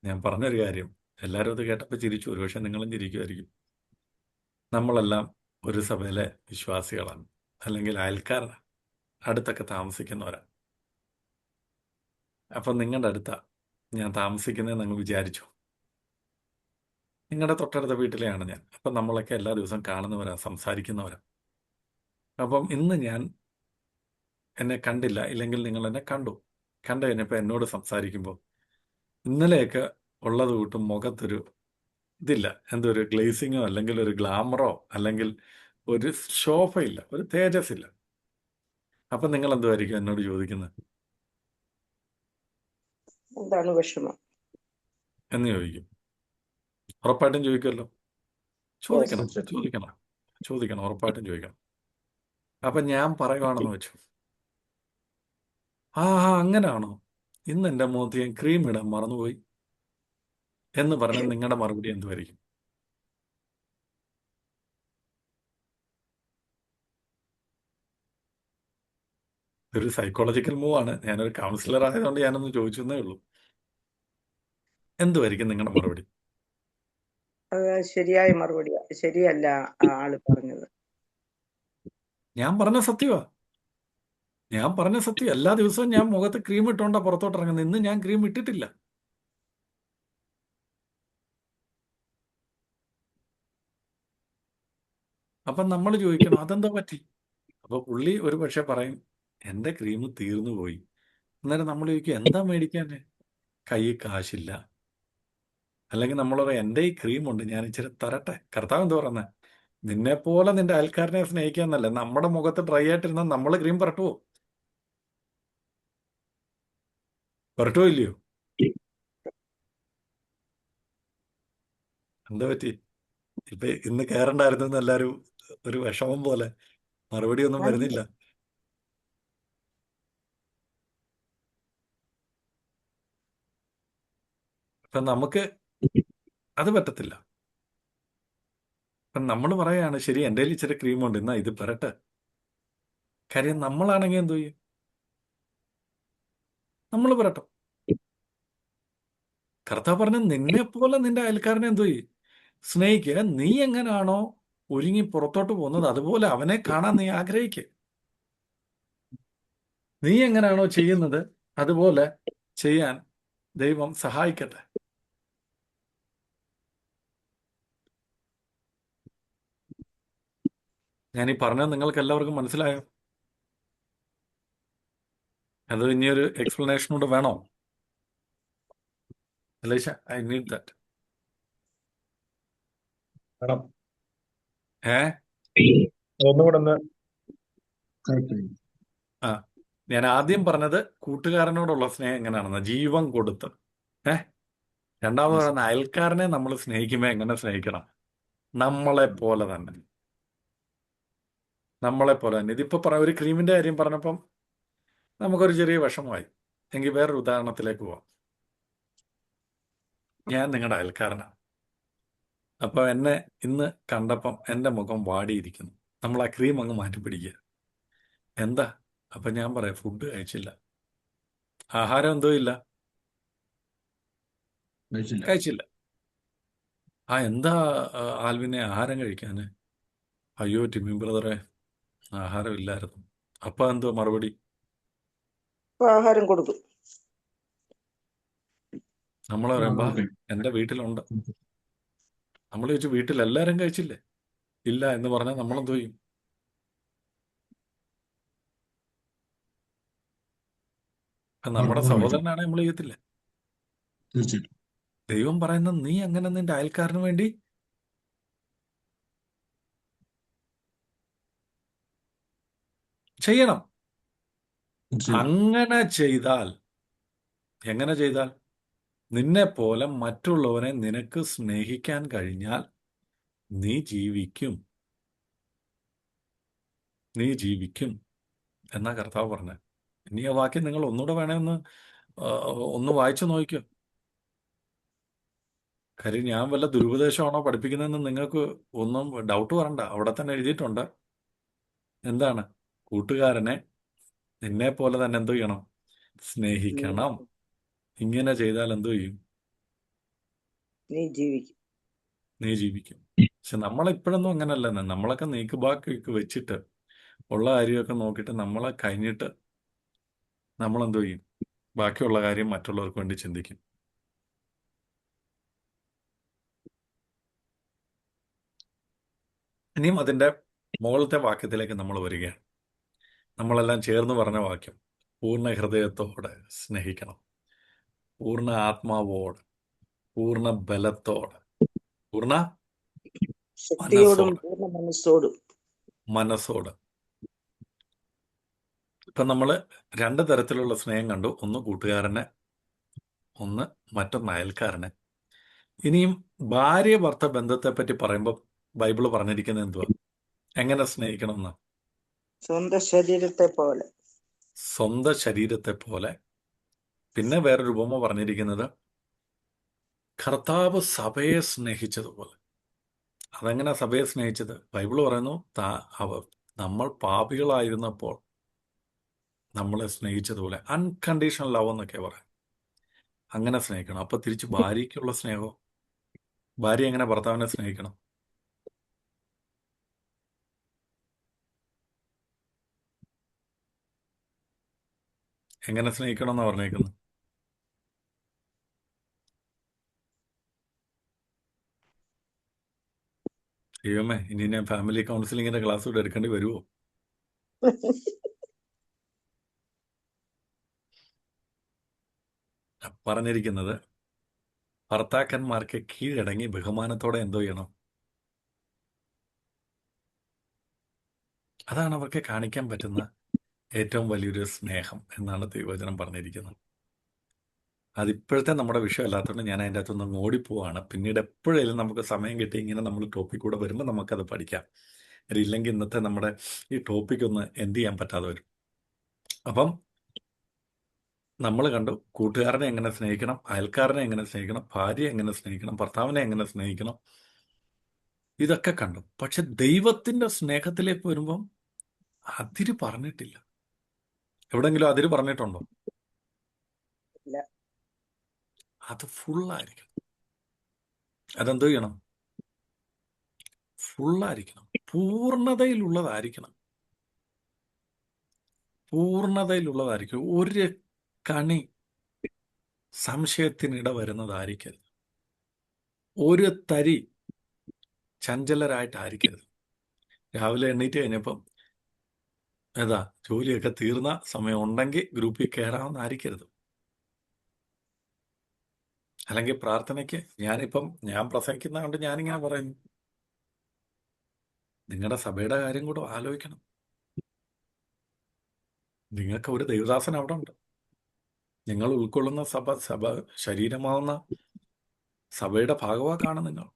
ഞാൻ പറഞ്ഞൊരു കാര്യം, എല്ലാവരും അത് കേട്ടപ്പോൾ ചിരിച്ചു. ഒരുപക്ഷെ നിങ്ങളും ചിരിക്കുമായിരിക്കും. നമ്മളെല്ലാം ഒരു സഭയിലെ വിശ്വാസികളാണ്, അല്ലെങ്കിൽ അയൽക്കാരാണ്, അടുത്തൊക്കെ താമസിക്കുന്നവരാണ്. അപ്പം നിങ്ങളുടെ അടുത്താ ഞാൻ താമസിക്കുന്നത് നിങ്ങൾ വിചാരിച്ചു. നിങ്ങളുടെ തൊട്ടടുത്ത വീട്ടിലെയാണ് ഞാൻ. അപ്പം നമ്മളൊക്കെ എല്ലാ ദിവസവും കാണുന്നവരാ, സംസാരിക്കുന്നവരാ. അപ്പം ഇന്ന് ഞാൻ എന്നെ കണ്ടില്ല, ഇല്ലെങ്കിൽ നിങ്ങൾ എന്നെ കണ്ടു. കണ്ടു കഴിഞ്ഞപ്പോൾ എന്നോട് സംസാരിക്കുമ്പോൾ ഇന്നലെയൊക്കെ ഉള്ളത് കൂട്ടും മുഖത്തൊരു ഇതില്ല, എന്തോ ഒരു ഗ്ലേസിങ്ങോ അല്ലെങ്കിൽ ഒരു ഗ്ലാമറോ അല്ലെങ്കിൽ ഒരു ശോഭയില്ല, ഒരു തേജസ്സില്ല. അപ്പം നിങ്ങൾ എന്തുമായിരിക്കും എന്നോട് ചോദിക്കുന്നത് എന്താണ് വിഷമം? എന്ന് ചോദിക്കും. ഉറപ്പായിട്ടും ചോദിക്കുമല്ലോ. ചോദിക്കണം, Yes. ചോദിക്കണം, ചോദിക്കണം, ഉറപ്പായിട്ടും ചോദിക്കണം. അപ്പം ഞാൻ പറയുവാണെന്ന് വെച്ചു, ആ അങ്ങനാണോ, ഇന്ന് എൻ്റെ മുഖത്ത് ഞാൻ ക്രീം ഇടാൻ മറന്നുപോയി എന്ന് പറഞ്ഞാൽ നിങ്ങളുടെ മറുപടി എന്തുമായിരിക്കും? ഒരു സൈക്കോളജിക്കൽ മൂവാണ്. ഞാനൊരു കൗൺസിലർ ആയതുകൊണ്ട് ഞാനൊന്ന് ചോദിച്ചെന്നേ ഉള്ളൂ. എന്തുമായിരിക്കും നിങ്ങളുടെ മറുപടി? അത് ശരിയായ മറുപടിയാ. ശരിയല്ല ആ ആള് പറഞ്ഞത്. ഞാൻ പറഞ്ഞ സത്യമാ, ഞാൻ പറഞ്ഞ സത്യം. എല്ലാ ദിവസവും ഞാൻ മുഖത്ത് ക്രീം ഇട്ടുകൊണ്ടാ പുറത്തോട്ട് ഇറങ്ങുന്നത്. ഇന്ന് ഞാൻ ക്രീം ഇട്ടിട്ടില്ല. അപ്പം നമ്മൾ ചോദിക്കണം അതെന്താ പറ്റി? അപ്പോൾ പുള്ളി ഒരു പക്ഷേ പറയും എൻ്റെ ക്രീം തീർന്നു പോയി. അന്നേരം നമ്മൾ ചോദിക്കും എന്താ മേടിക്കാൻ? കയ്യിൽ കാശില്ല. അല്ലെങ്കിൽ നമ്മൾ പറയും എൻ്റെ ഈ ക്രീമുണ്ട്, ഞാൻ ഇച്ചിരി തരട്ടെ. കർത്താവ് എന്ത് പറയുന്നത്? നിന്നെപ്പോലെ നിന്റെ അയൽക്കാരനെ സ്നേഹിക്കാന്നല്ലേ. നമ്മുടെ മുഖത്ത് ഡ്രൈ ആയിട്ടിരുന്നാൽ നമ്മൾ ക്രീം പുരട്ടുവോ? പുരട്ടുവോ ഇല്ലയോ? എന്താ പറ്റി? ഇപ്പൊ ഇന്ന് കയറണ്ടായിരുന്നു എന്ന് എല്ലാവരും ഒരു വിഷമം പോലെ, മറുപടി ഒന്നും വരുന്നില്ല. അപ്പൊ നമുക്ക് അത് പറ്റത്തില്ല. അപ്പം നമ്മൾ പറയാണ് ശരി എൻ്റെ കയ്യിൽ ഇച്ചിരി ക്രീമുണ്ട്, എന്നാ ഇത് പുരട്ടെ. കാര്യം നമ്മളാണെങ്കിൽ എന്തു ചെയ്യും? നമ്മൾ പുരട്ടും. കർത്താവ് പറഞ്ഞ നിന്നെ പോലെ നിന്റെ അയൽക്കാരനെ എന്തു ചെയ്യും? സ്നേഹിക്കുക. നീ എങ്ങനാണോ ഒരുങ്ങി പുറത്തോട്ട് പോകുന്നത് അതുപോലെ അവനെ കാണാൻ നീ ആഗ്രഹിക്കുക. നീ എങ്ങനാണോ ചെയ്യുന്നത് അതുപോലെ ചെയ്യാൻ ദൈവം സഹായിക്കട്ടെ. ഞാൻ ഈ പറഞ്ഞത് നിങ്ങൾക്ക് എല്ലാവർക്കും മനസ്സിലായോ? അത് ഇനിയൊരു എക്സ്പ്ലനേഷൻ കൂടെ വേണോ? അലേശ, ഐ നീഡ് ദാറ്റ്. വേണം. ഏ ഒന്നുകൂടെ ഒന്ന് correct ചെയ്യ്. ആ ഞാൻ ആദ്യം പറഞ്ഞത് കൂട്ടുകാരനോടുള്ള സ്നേഹം എങ്ങനെയാണെന്ന്, ജീവൻ കൊടുത്ത്. രണ്ടാമത് Yes. പറയുന്ന അയൽക്കാരനെ നമ്മൾ സ്നേഹിക്കുമ്പോൾ എങ്ങനെ സ്നേഹിക്കണം? നമ്മളെ പോലെ തന്നെ. നമ്മളെ പോലെ തന്നെ. ഇതിപ്പോ ഒരു ക്രീമിന്റെ കാര്യം പറഞ്ഞപ്പം നമുക്കൊരു ചെറിയ വിഷമമായി. എങ്കിൽ വേറൊരു ഉദാഹരണത്തിലേക്ക് പോവാം. ഞാൻ നിങ്ങളുടെ അയൽക്കാരനാണ്. അപ്പൊ എന്നെ ഇന്ന് കണ്ടപ്പം എൻ്റെ മുഖം വാടിയിരിക്കുന്നു. നമ്മൾ ആ ക്രീം അങ്ങ് മാറ്റി പിടിക്കുക. എന്താ? അപ്പൊ ഞാൻ പറയാം ഫുഡ് കഴിച്ചില്ല. ആഹാരം എന്തോ ഇല്ല, കഴിച്ചില്ല. കഴിച്ചില്ല. എന്താ ആൽവിനെ ആഹാരം കഴിക്കാന്? അയ്യോ ടിമ്മി ബ്രദറെ, ആഹാരം ഇല്ലായിരുന്നു. അപ്പൊ എന്തോ മറുപടി? അപ്പൊ ആഹാരം കൊടുക്കും. നമ്മൾ ആ, പറയുമ്പോ okay. എൻ്റെ വീട്ടിലുണ്ട്. നമ്മൾ ചോദിച്ചു വീട്ടിൽ എല്ലാവരും കഴിച്ചില്ലേ? ഇല്ല എന്ന് പറഞ്ഞാൽ നമ്മളെന്തോ ചെയ്യും? നമ്മുടെ ഉറപ്പാണ് കഴിക്കും. സഹോദരനാണ് നമ്മൾ ചെയ്യത്തില്ലേ? തീർച്ചയായിട്ടും. ദൈവം പറയുന്ന നീ അങ്ങനെ നിന്റെ അയൽക്കാരന് വേണ്ടി ചെയ്യണം. തീർച്ചയായിട്ടും. അങ്ങനെ ചെയ്താൽ, എങ്ങനെ ചെയ്താൽ? നിന്നെ പോലെ മറ്റുള്ളവരെ നിനക്ക് സ്നേഹിക്കാൻ കഴിഞ്ഞാൽ നീ ജീവിക്കും. നീ ജീവിക്കും എന്നാ കർത്താവ് പറഞ്ഞത്. ഇനി ആ വാക്യം നിങ്ങൾ ഒന്നുകൂടെ വേണമെന്ന് ഒന്ന് വായിച്ചു നോക്കിക്കോ. കാര്യം ഞാൻ വല്ല ദുരുപദേശമാണോ പഠിപ്പിക്കുന്നതെന്ന് നിങ്ങൾക്ക് ഒന്നും ഡൗട്ട് വരണ്ട. അവിടെ തന്നെ എഴുതിയിട്ടുണ്ട്. എന്താണ്? കൂട്ടുകാരനെ നിന്നെ പോലെ തന്നെ എന്തു ചെയ്യണം? സ്നേഹിക്കണം. ഇങ്ങനെ ചെയ്താൽ എന്തു ചെയ്യും? നീ ജീവിക്കും. നീ ജീവിക്കും. പക്ഷെ നമ്മളിപ്പോഴൊന്നും അങ്ങനല്ലെന്ന്. നമ്മളൊക്കെ നീക്കുബാക്കൊക്കെ വെച്ചിട്ട് ഉള്ള കാര്യമൊക്കെ നോക്കിയിട്ട് നമ്മളെ കഴിഞ്ഞിട്ട് നമ്മളെന്തോ ചെയ്യും? ബാക്കിയുള്ള കാര്യം മറ്റുള്ളവർക്ക് വേണ്ടി ചിന്തിക്കും. ഇനിയും അതിൻ്റെ മുകളിലത്തെ വാക്യത്തിലേക്ക് നമ്മൾ വരികയാണ്. നമ്മളെല്ലാം ചേർന്ന് പറഞ്ഞ വാക്യം, പൂർണ്ണ ഹൃദയത്തോടെ സ്നേഹിക്കണം, പൂർണ്ണ ആത്മാവോട്, പൂർണ്ണ ബലത്തോടെ, പൂർണ്ണ ശക്തിയോടും മനസ്സോട്, പൂർണ്ണ മനസ്സോടും. മനസ്സോട്. ഇപ്പം നമ്മൾ 2 തരത്തിലുള്ള സ്നേഹം കണ്ടു. ഒന്ന് കൂട്ടുകാരനെ, ഒന്ന് മറ്റൊന്ന് അയൽക്കാരനെ. ഇനിയും ഭാര്യ ഭർത്ത ബന്ധത്തെപ്പറ്റി പറയുമ്പോൾ ബൈബിള് പറഞ്ഞിരിക്കുന്നത് എന്തുവാ? എങ്ങനെ സ്നേഹിക്കണമെന്ന്? സ്വന്തം ശരീരത്തെ പോലെ. സ്വന്തം ശരീരത്തെ പോലെ. പിന്നെ വേറൊരു ഉപമ പറഞ്ഞിരിക്കുന്നത് കർത്താവ് സഭയെ സ്നേഹിച്ചതുപോലെ. അതെങ്ങനെ സഭയെ സ്നേഹിച്ചത്? ബൈബിള് പറയുന്നു, നമ്മൾ പാപികളായിരുന്നപ്പോൾ നമ്മളെ സ്നേഹിച്ചതുപോലെ. അൺകണ്ടീഷണൽ ലവ് എന്നൊക്കെ പറയാം. അങ്ങനെ സ്നേഹിക്കണം. അപ്പൊ തിരിച്ച് ഭാര്യയ്ക്കുള്ള സ്നേഹം, ഭാര്യ എങ്ങനെ ഭർത്താവിനെ സ്നേഹിക്കണം? എങ്ങനെ സ്നേഹിക്കണം എന്നാ പറഞ്ഞേക്കുന്നത്? ദൈവമേ, ഇനി ഞാൻ ഫാമിലി കൗൺസിലിങ്ങിന്റെ ക്ലാസ് കൂടെ എടുക്കേണ്ടി വരുമോ? പറഞ്ഞിരിക്കുന്നത് ഭർത്താക്കന്മാർക്ക് കീഴടങ്ങി ബഹുമാനത്തോടെ എന്തോ ചെയ്യണം. അതാണ് അവർക്ക് കാണിക്കാൻ പറ്റുന്ന ഏറ്റവും വലിയൊരു സ്നേഹം എന്നാണ് ദൈവവചനം പറഞ്ഞിരിക്കുന്നത്. അതിപ്പോഴത്തെ നമ്മുടെ വിഷയമല്ലാത്തതുകൊണ്ട് ഞാൻ അതിൻ്റെ അകത്തുനിന്ന് ഓടിപ്പോവാണ്. പിന്നീട് എപ്പോഴേലും നമുക്ക് സമയം കിട്ടി ഇങ്ങനെ നമ്മൾ ടോപ്പിക് കൂടെ വരുമ്പോൾ നമുക്കത് പഠിക്കാം. ഇല്ലെങ്കിൽ ഇന്നത്തെ നമ്മുടെ ഈ ടോപ്പിക് ഒന്ന് എന്ത് ചെയ്യാൻ പറ്റാതെ വരും. അപ്പം നമ്മൾ കണ്ടു കൂട്ടുകാരനെ എങ്ങനെ സ്നേഹിക്കണം, അയൽക്കാരനെ എങ്ങനെ സ്നേഹിക്കണം, ഭാര്യയെ എങ്ങനെ സ്നേഹിക്കണം, ഭർത്താവിനെ എങ്ങനെ സ്നേഹിക്കണം, ഇതൊക്കെ കണ്ടു. പക്ഷെ ദൈവത്തിന്റെ സ്നേഹത്തിലേക്ക് വരുമ്പം അതിര് പറഞ്ഞിട്ടില്ല. എവിടെങ്കിലും അതിര് പറഞ്ഞിട്ടുണ്ടോ? ഇല്ല. അത് ഫുള്ളായിരിക്കണം. അതെന്തോ ചെയ്യണം? ഫുള്ളായിരിക്കണം, പൂർണ്ണതയിലുള്ളതായിരിക്കണം. പൂർണ്ണതയിലുള്ളതായിരിക്കും. ഒരു കണി സംശയത്തിനിട വരുന്നതായിരിക്കരുത്. ഒരു തരി ചഞ്ചലരായിട്ടായിരിക്കരുത്. രാവിലെ എണ്ണീറ്റ് കഴിഞ്ഞപ്പം ജോലിയൊക്കെ തീർന്ന സമയം ഉണ്ടെങ്കിൽ ഗ്രൂപ്പിൽ കയറാമെന്നായിരിക്കരുത്. അല്ലെങ്കിൽ പ്രാർത്ഥനയ്ക്ക് ഞാൻ പ്രസംഗിക്കുന്നതുകൊണ്ട് ഞാനിങ്ങനെ പറയുന്നു, നിങ്ങളുടെ സഭയുടെ കാര്യം കൂടെ ആലോചിക്കണം. നിങ്ങൾക്ക് ഒരു ദൈവദാസൻ അവിടെ ഉണ്ട്. നിങ്ങൾ ഉൾക്കൊള്ളുന്ന സഭ ശരീരമാവുന്ന സഭയുടെ ഭാഗവാക്കാണ് നിങ്ങൾ.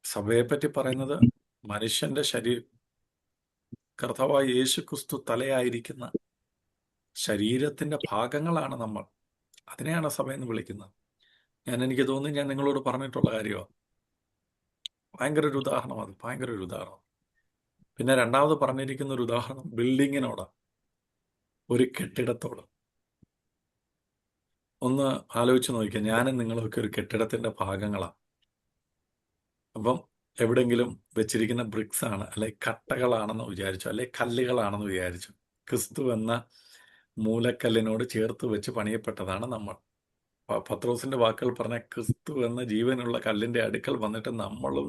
സഭയെപ്പറ്റി പറയുന്നത് മനുഷ്യന്റെ കർത്താവായ യേശു ക്രിസ്തു തലയായിരിക്കുന്ന ശരീരത്തിന്റെ ഭാഗങ്ങളാണ് നമ്മൾ. അതിനെയാണ് സഭയെന്ന് വിളിക്കുന്നത്. എനിക്ക് തോന്നുന്നു ഞാൻ നിങ്ങളോട് പറഞ്ഞിട്ടുള്ള കാര്യമാണ്. ഭയങ്കര ഒരു ഉദാഹരണം അത്, ഭയങ്കര ഒരു ഉദാഹരണം. പിന്നെ രണ്ടാമത് പറഞ്ഞിരിക്കുന്ന ഒരു ഉദാഹരണം ബിൽഡിങ്ങിനോട്, ഒരു കെട്ടിടത്തോട്. ഒന്ന് ആലോചിച്ച് നോക്കിയാൽ ഞാനും നിങ്ങളൊക്കെ ഒരു കെട്ടിടത്തിന്റെ ഭാഗങ്ങളാണ്. അപ്പം എവിടെങ്കിലും വെച്ചിരിക്കുന്ന ബ്രിക്സ് ആണ്, അല്ലെ കട്ടകളാണെന്ന് വിചാരിച്ചു, അല്ലെ കല്ലുകളാണെന്ന് വിചാരിച്ചു. ക്രിസ്തു എന്ന മൂലക്കല്ലിനോട് ചേർത്ത് വെച്ച് പണിയപ്പെട്ടതാണ് നമ്മൾ. പത്രോസിന്റെ വാക്കുകൾ പറഞ്ഞ ക്രിസ്തു എന്ന ജീവനുള്ള കല്ലിന്റെ അടുക്കൽ വന്നിട്ട് നമ്മളും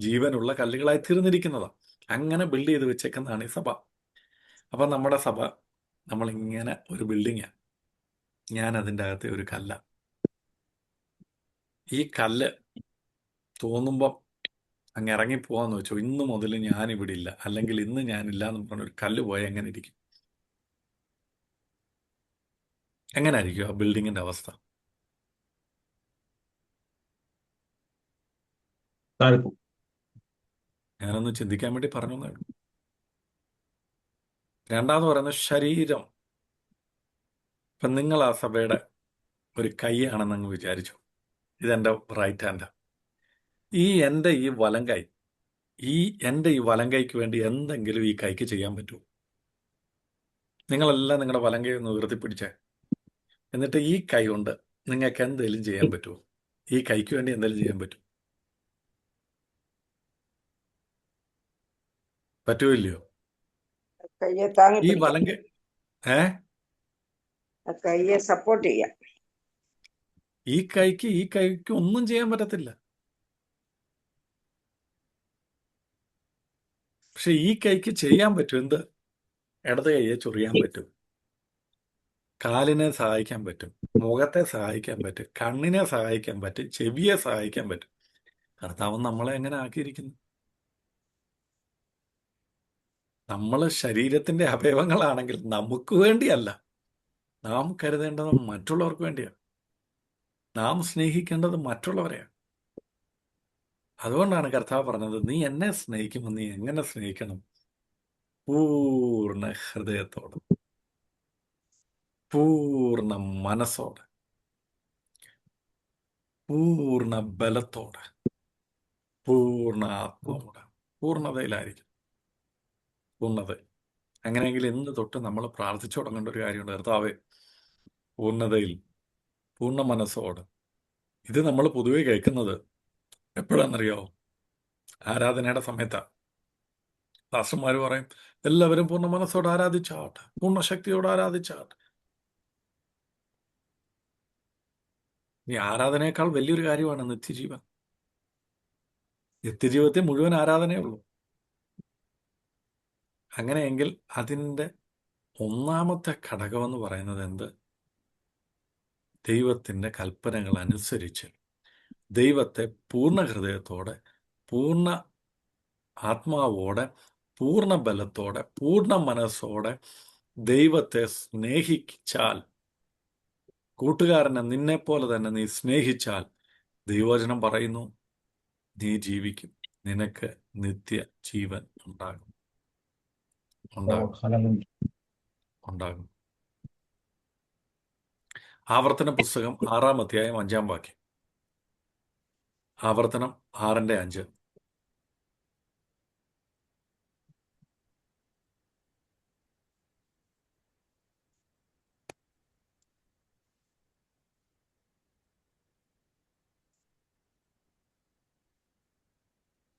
ജീവനുള്ള കല്ലുകളായി തീർന്നിരിക്കുന്നതാണ്. അങ്ങനെ ബിൽഡ് ചെയ്ത് വെച്ചേക്കുന്നതാണ് ഈ സഭ. അപ്പം നമ്മുടെ സഭ നമ്മളിങ്ങനെ ഒരു ബിൽഡിങ്ങാണ്. ഞാൻ അതിൻ്റെ അകത്തെ ഒരു കല്ല. ഈ കല്ല് തോന്നുമ്പം അങ്ങ് ഇറങ്ങിപ്പോവാന്ന് വെച്ചോ, ഇന്ന് മുതൽ ഞാനിവിടെ ഇല്ല, അല്ലെങ്കിൽ ഇന്ന് ഞാനില്ല എന്ന് പറഞ്ഞൊരു കല്ല് പോയാൽ എങ്ങനെ ഇരിക്കും? എങ്ങനെ ആയിരിക്കും ആ ബിൽഡിങ്ങിന്റെ അവസ്ഥ? ഞാനൊന്ന് ചിന്തിക്കാൻ വേണ്ടി പറഞ്ഞു എന്നേ ഉള്ളൂ. രണ്ടാമത് പറയുന്നത് ശരീരം. ഇപ്പം നിങ്ങൾ ആ സഭയുടെ ഒരു കൈയാണെന്നങ്ങ് വിചാരിച്ചു. ഇതെൻ്റെ റൈറ്റ് ഹാൻഡ്. എൻ്റെ ഈ വലം കൈ, എൻ്റെ ഈ വലം കൈക്ക് വേണ്ടി എന്തെങ്കിലും ഈ കൈക്ക് ചെയ്യാൻ പറ്റുമോ? നിങ്ങളെല്ലാം നിങ്ങളുടെ വലം കൈ ഒന്ന് ഉയർത്തിപ്പിടിച്ചേ. എന്നിട്ട് ഈ കൈ കൊണ്ട് നിങ്ങൾക്ക് എന്തെങ്കിലും ചെയ്യാൻ പറ്റുമോ? ഈ കൈക്ക് വേണ്ടി എന്തെങ്കിലും ചെയ്യാൻ പറ്റും? പറ്റുമോ ഇല്ലയോ? കയ്യെ താങ്ങി ഈ പിടിക്കാം, വലങ്ക കയ്യെ സപ്പോർട്ട് ചെയ്യാം. ഈ കൈക്ക് ഒന്നും ചെയ്യാൻ പറ്റത്തില്ല. പക്ഷെ ഈ കൈക്ക് ചെയ്യാൻ പറ്റും എന്ത്? ഇടത് കൈയെ ചൊറിയാൻ പറ്റും, കാലിനെ സഹായിക്കാൻ പറ്റും, മുഖത്തെ സഹായിക്കാൻ പറ്റും, കണ്ണിനെ സഹായിക്കാൻ പറ്റും, ചെവിയെ സഹായിക്കാൻ പറ്റും. കർത്താവ് നമ്മളെ എങ്ങനെ ആക്കിയിരിക്കുന്നു? നമ്മൾ ശരീരത്തിന്റെ അവയവങ്ങളാണെങ്കിൽ നമുക്ക് വേണ്ടിയല്ല, നാം കരുതേണ്ടത് മറ്റുള്ളവർക്ക് വേണ്ടിയാണ്. നാം സ്നേഹിക്കേണ്ടത് മറ്റുള്ളവരെയാണ്. അതുകൊണ്ടാണ് കർത്താവ് പറഞ്ഞത്, നീ എന്നെ സ്നേഹിക്കുമ്പോൾ നീ എങ്ങനെ സ്നേഹിക്കണം? പൂർണ്ണ ഹൃദയത്തോടെ, പൂർണ്ണ മനസ്സോടെ, പൂർണ്ണ ബലത്തോടെ, പൂർണ്ണ ആത്മാവോടെ. പൂർണ്ണതയിലായിരിക്കും, പൂർണ്ണത. അങ്ങനെയെങ്കിൽ ഇന്ന് തൊട്ട് നമ്മൾ പ്രാർത്ഥിച്ചു തുടങ്ങേണ്ട ഒരു കാര്യമുണ്ട്. കർത്താവേ, പൂർണ്ണതയിൽ, പൂർണ്ണ മനസ്സോടെ. ഇത് നമ്മൾ പൊതുവെ കേൾക്കുന്നത് എപ്പോഴാണെന്നറിയാവോ? ആരാധനയുടെ സമയത്താണ്. പാസ്റ്റർമാർ പറയും, എല്ലാവരും പൂർണ്ണ മനസ്സോടെ ആരാധിച്ചാട്ടെ, പൂർണ്ണ ശക്തിയോടെ ആരാധിച്ചാട്ടെ. ഈ ആരാധനയേക്കാൾ വലിയൊരു കാര്യമാണ് നിത്യജീവൻ. നിത്യജീവിതത്തിൽ മുഴുവൻ ആരാധനയുള്ളൂ. അങ്ങനെയെങ്കിൽ അതിൻ്റെ ഒന്നാമത്തെ ഘടകമെന്ന് പറയുന്നത് എന്ത്? ദൈവത്തിൻ്റെ കൽപ്പനകൾ അനുസരിച്ച് ദൈവത്തെ പൂർണ്ണ ഹൃദയത്തോടെ, പൂർണ്ണ ആത്മാവോടെ, പൂർണ്ണ ബലത്തോടെ, പൂർണ്ണ മനസ്സോടെ ദൈവത്തെ സ്നേഹിച്ചാൽ, കൂട്ടുകാരനെ നിന്നെപ്പോലെ തന്നെ നീ സ്നേഹിച്ചാൽ, ദൈവവചനം പറയുന്നു, നീ ജീവിക്കും, നിനക്ക് നിത്യ ജീവൻ ഉണ്ടാകും. ഉണ്ടാകും. ആവർത്തന പുസ്തകം 6-ാം അധ്യായം 5-ാം വാക്യം. ആവർത്തനം 6:5.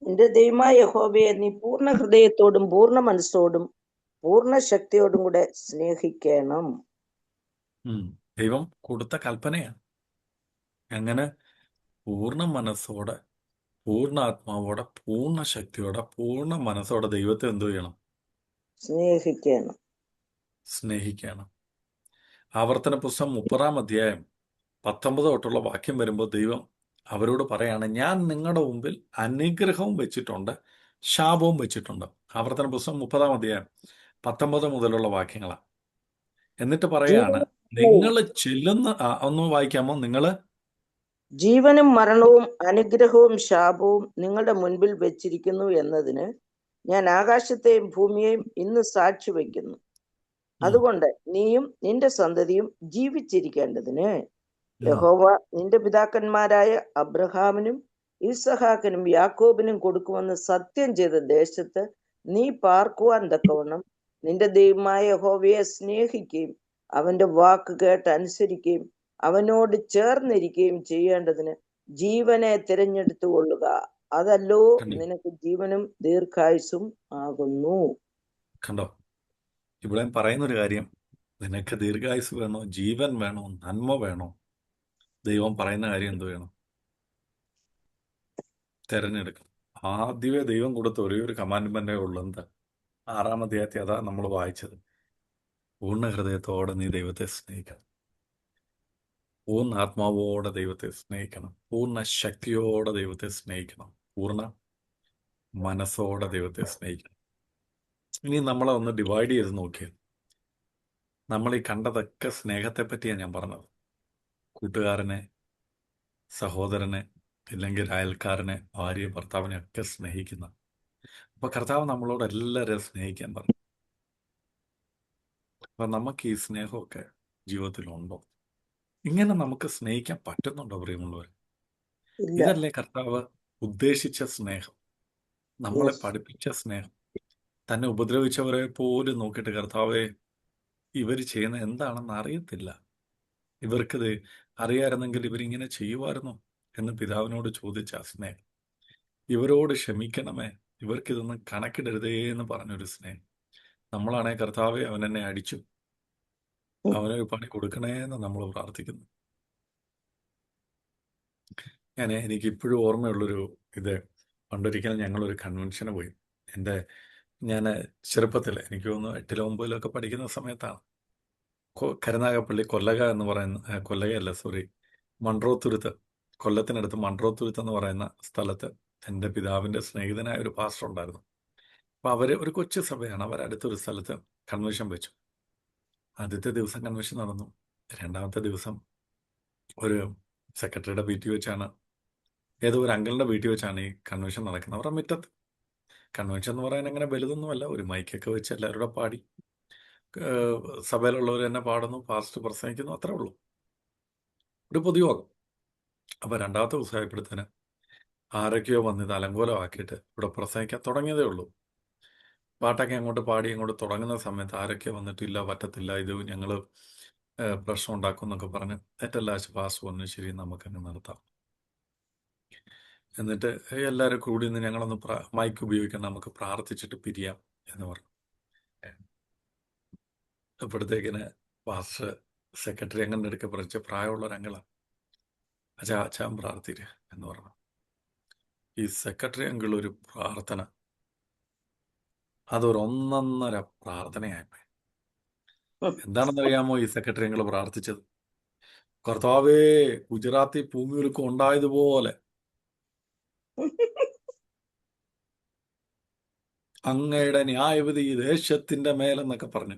എന്റെ ദൈവമായ യഹോവയെ നീ പൂർണ്ണ ഹൃദയത്തോടും പൂർണ്ണ മനസ്സോടും പൂർണ്ണ ശക്തിയോടും കൂടെ സ്നേഹിക്കണം. ദൈവം കൊടുത്ത കൽപ്പനയാണ്. അങ്ങനെ പൂർണ്ണ മനസ്സോടെ, പൂർണ്ണ ആത്മാവോടെ, പൂർണ്ണ ശക്തിയോടെ, പൂർണ്ണ മനസ്സോടെ ദൈവത്തെ എന്തു ചെയ്യണം? സ്നേഹിക്കണം. ആവർത്തന പുസ്തകം 30-ാം അധ്യായം 19 തൊട്ടുള്ള വാക്യം വരുമ്പോൾ ദൈവം അവരോട് പറയാണ്, ഞാൻ നിങ്ങളുടെ മുമ്പിൽ അനുഗ്രഹവും വെച്ചിട്ടുണ്ട്, ശാപവും വെച്ചിട്ടുണ്ട്. ആവർത്തന പുസ്തകം 30-ാം അധ്യായം 19 മുതലുള്ള വാക്യങ്ങളാണ്. എന്നിട്ട് പറയാണ്, നിങ്ങൾ ചെല്ലുന്ന, ഒന്ന് വായിക്കാമോ? ജീവനും മരണവും അനുഗ്രഹവും ശാപവും നിങ്ങളുടെ മുൻപിൽ വെച്ചിരിക്കുന്നു എന്നതിന് ഞാൻ ആകാശത്തെയും ഭൂമിയെയും ഇന്ന് സാക്ഷി വയ്ക്കുന്നു. അതുകൊണ്ട് നീയും നിന്റെ സന്തതിയും ജീവിച്ചിരിക്കേണ്ടതിന് യഹോവ നിന്റെ പിതാക്കന്മാരായ അബ്രഹാമിനും ഇസഹാക്കിനും യാക്കോബിനും കൊടുക്കുമെന്ന് സത്യം ചെയ്ത ദേശത്ത് നീ പാർക്കുവാൻ തക്കവണ്ണം നിന്റെ ദൈവമായ യഹോവയെ സ്നേഹിക്കുകയും അവന്റെ വാക്ക് കേട്ട് അനുസരിക്കുകയും അവനോട് ചേർന്നിരിക്കുകയും ചെയ്യേണ്ടതിന് ജീവനെ തിരഞ്ഞെടുത്തു കൊള്ളുക. അതല്ലോ നിനക്ക് ജീവനും ദീർഘായുസും ആകുന്നു. കണ്ടോ, ഇവിടെ പറയുന്നൊരു കാര്യം, നിനക്ക് ദീർഘായുസ് വേണോ, ജീവൻ വേണോ, നന്മ വേണോ? ദൈവം പറയുന്ന കാര്യം എന്ത് വേണം? തിരഞ്ഞെടുക്കണം. ആദ്യമേ ദൈവം കൊടുത്ത ഒരേ ഒരു കമാൻഡ്മെന്റേ ഉള്ളൂ. എന്താ? 6-ാം അധ്യായത്തിൽ അതാ നമ്മൾ വായിച്ചത്. പൂർണ്ണ ഹൃദയത്തോടെ നീ ദൈവത്തെ സ്നേഹിക്കണം, പൂർണ്ണ ആത്മാവോടെ ദൈവത്തെ സ്നേഹിക്കണം, പൂർണ്ണ ശക്തിയോടെ ദൈവത്തെ സ്നേഹിക്കണം, പൂർണ്ണ മനസ്സോടെ ദൈവത്തെ സ്നേഹിക്കണം. ഇനി നമ്മളെ ഒന്ന് ഡിവൈഡ് ചെയ്ത് നോക്കിയാൽ നമ്മൾ ഈ കണ്ടതൊക്കെ സ്നേഹത്തെ പറ്റിയാണ് ഞാൻ പറഞ്ഞത്. കൂട്ടുകാരനെ, സഹോദരനെ, ഇല്ലെങ്കിൽ അയൽക്കാരനെ, ഭാര്യ, ഭർത്താവിനെ ഒക്കെ സ്നേഹിക്കുന്ന. അപ്പൊ കർത്താവ് നമ്മളോട് എല്ലാവരെയും സ്നേഹിക്കാൻ പറഞ്ഞു. അപ്പൊ നമുക്ക് ഈ സ്നേഹമൊക്കെ ജീവിതത്തിലുണ്ടോ? ഇങ്ങനെ നമുക്ക് സ്നേഹിക്കാൻ പറ്റുന്നുണ്ടോ പ്രിയമുള്ളവർ? ഇതല്ലേ കർത്താവ് ഉദ്ദേശിച്ച സ്നേഹം, നമ്മളെ പഠിപ്പിച്ച സ്നേഹം. തന്നെ ഉപദ്രവിച്ചവരെ പോലും നോക്കിയിട്ട്, കർത്താവെ, ഇവർ ചെയ്യുന്ന എന്താണെന്ന് അറിയത്തില്ല, ഇവർക്കിത് അറിയാമായിരുന്നെങ്കിൽ ഇവരിങ്ങനെ ചെയ്യുമായിരുന്നോ എന്ന് പിതാവിനോട് ചോദിച്ച സ്നേഹം. ഇവരോട് ക്ഷമിക്കണമേ, ഇവർക്കിതൊന്നും കണക്കിടരുതേ എന്ന് പറഞ്ഞൊരു സ്നേഹം. നമ്മളാണേ കർത്താവെ അവൻ എന്നെ അടിച്ചു, അവനൊരു പണി കൊടുക്കണേ എന്ന് നമ്മൾ പ്രാർത്ഥിക്കുന്നു. എനിക്ക് ഇപ്പോഴും ഓർമ്മയുള്ളൊരു ഇത്, പണ്ടൊരിക്കൽ ഞങ്ങളൊരു കൺവെൻഷന് പോയി. ഞാൻ ചെറുപ്പത്തിൽ, എനിക്ക് തോന്നുന്നു 8-ലോ 9-ലോ പഠിക്കുന്ന സമയത്താണ്. കരുനാഗപ്പള്ളി കൊല്ലക എന്ന് പറയുന്ന, കൊല്ലകയല്ല സോറി, മൺട്രോത്തുരുത്ത്, കൊല്ലത്തിനടുത്ത് മൺട്രോത്തുരുത്ത് എന്ന് പറയുന്ന സ്ഥലത്ത് എൻ്റെ പിതാവിൻ്റെ സ്നേഹിതനായ ഒരു പാസ്റ്റർ ഉണ്ടായിരുന്നു. അപ്പോൾ അവർ ഒരു കൊച്ചു സഭയാണ്, അവരടുത്തൊരു സ്ഥലത്ത് കൺവെൻഷൻ വെച്ചു. ആദ്യത്തെ ദിവസം കൺവെൻഷൻ നടന്നു. രണ്ടാമത്തെ ദിവസം ഒരു സെക്രട്ടറിയുടെ വീട്ടിൽ വെച്ചാണ്, ഏതോ ഒരു അങ്കിളിൻ്റെ വീട്ടിൽ വെച്ചാണ് ഈ കൺവെൻഷൻ നടക്കുന്നത്. അവരുടെ മുറ്റത്ത്. കൺവെൻഷൻ എന്ന് പറയാൻ അങ്ങനെ വലുതൊന്നുമല്ല, ഒരു മൈക്കൊക്കെ വെച്ച് എല്ലാവരുടെ പാടി, സഭയിലുള്ളവർ തന്നെ പാടുന്നു, പാസ്റ്റ് പ്രസംഗിക്കുന്നു, അത്രേ ഉള്ളൂ, ഒരു പൊതുയോഗം. അപ്പോൾ രണ്ടാമത്തെ ദിവസമായപ്പോഴത്തേന് ആരൊക്കെയോ വന്ന് ഇത് അലങ്കോലമാക്കിയിട്ട് ഇവിടെ പ്രസംഗിക്കാൻ തുടങ്ങിയതേ ഉള്ളൂ. പാട്ടൊക്കെ അങ്ങോട്ട് പാടി അങ്ങോട്ട് തുടങ്ങുന്ന സമയത്ത് ആരൊക്കെ വന്നിട്ട് ഇല്ല പറ്റത്തില്ല, ഇത് ഞങ്ങൾ പ്രശ്നം ഉണ്ടാക്കും എന്നൊക്കെ പറഞ്ഞ് തെറ്റല്ല പാസ് വന്നു, ശരി നമുക്കങ്ങ് നടത്താം. എന്നിട്ട് എല്ലാവരും കൂടി നിന്ന് ഞങ്ങളൊന്ന് മൈക്ക് ഉപയോഗിക്കാൻ നമുക്ക് പ്രാർത്ഥിച്ചിട്ട് പിരിയാം എന്ന് പറഞ്ഞു. അപ്പോഴത്തേക്കിന് പാസ്റ്റർ സെക്രട്ടറി അങ്ങനെ എടുക്ക പറിച്ച് പ്രായമുള്ള ഒരങ്കിളാണ്. അച്ഛാൻ പ്രാർത്ഥിര് എന്ന് പറഞ്ഞു. ഈ സെക്രട്ടറി അങ്കിൾ ഒരു പ്രാർത്ഥന, അതൊരു ഒന്നൊന്നര പ്രാർത്ഥനയായിപ്പോയി. എന്താണെന്നറിയാമോ ഈ സെക്രട്ടറി അങ്കിൾ പ്രാർത്ഥിച്ചത്? കർത്താവേ, ഗുജറാത്തി ഭൂമിയിലൊക്കെ ഉണ്ടായതുപോലെ അങ്ങയുടെ ന്യായവിധി ഈ ദേശത്തിന്റെ മേലെന്നൊക്കെ പറഞ്ഞു.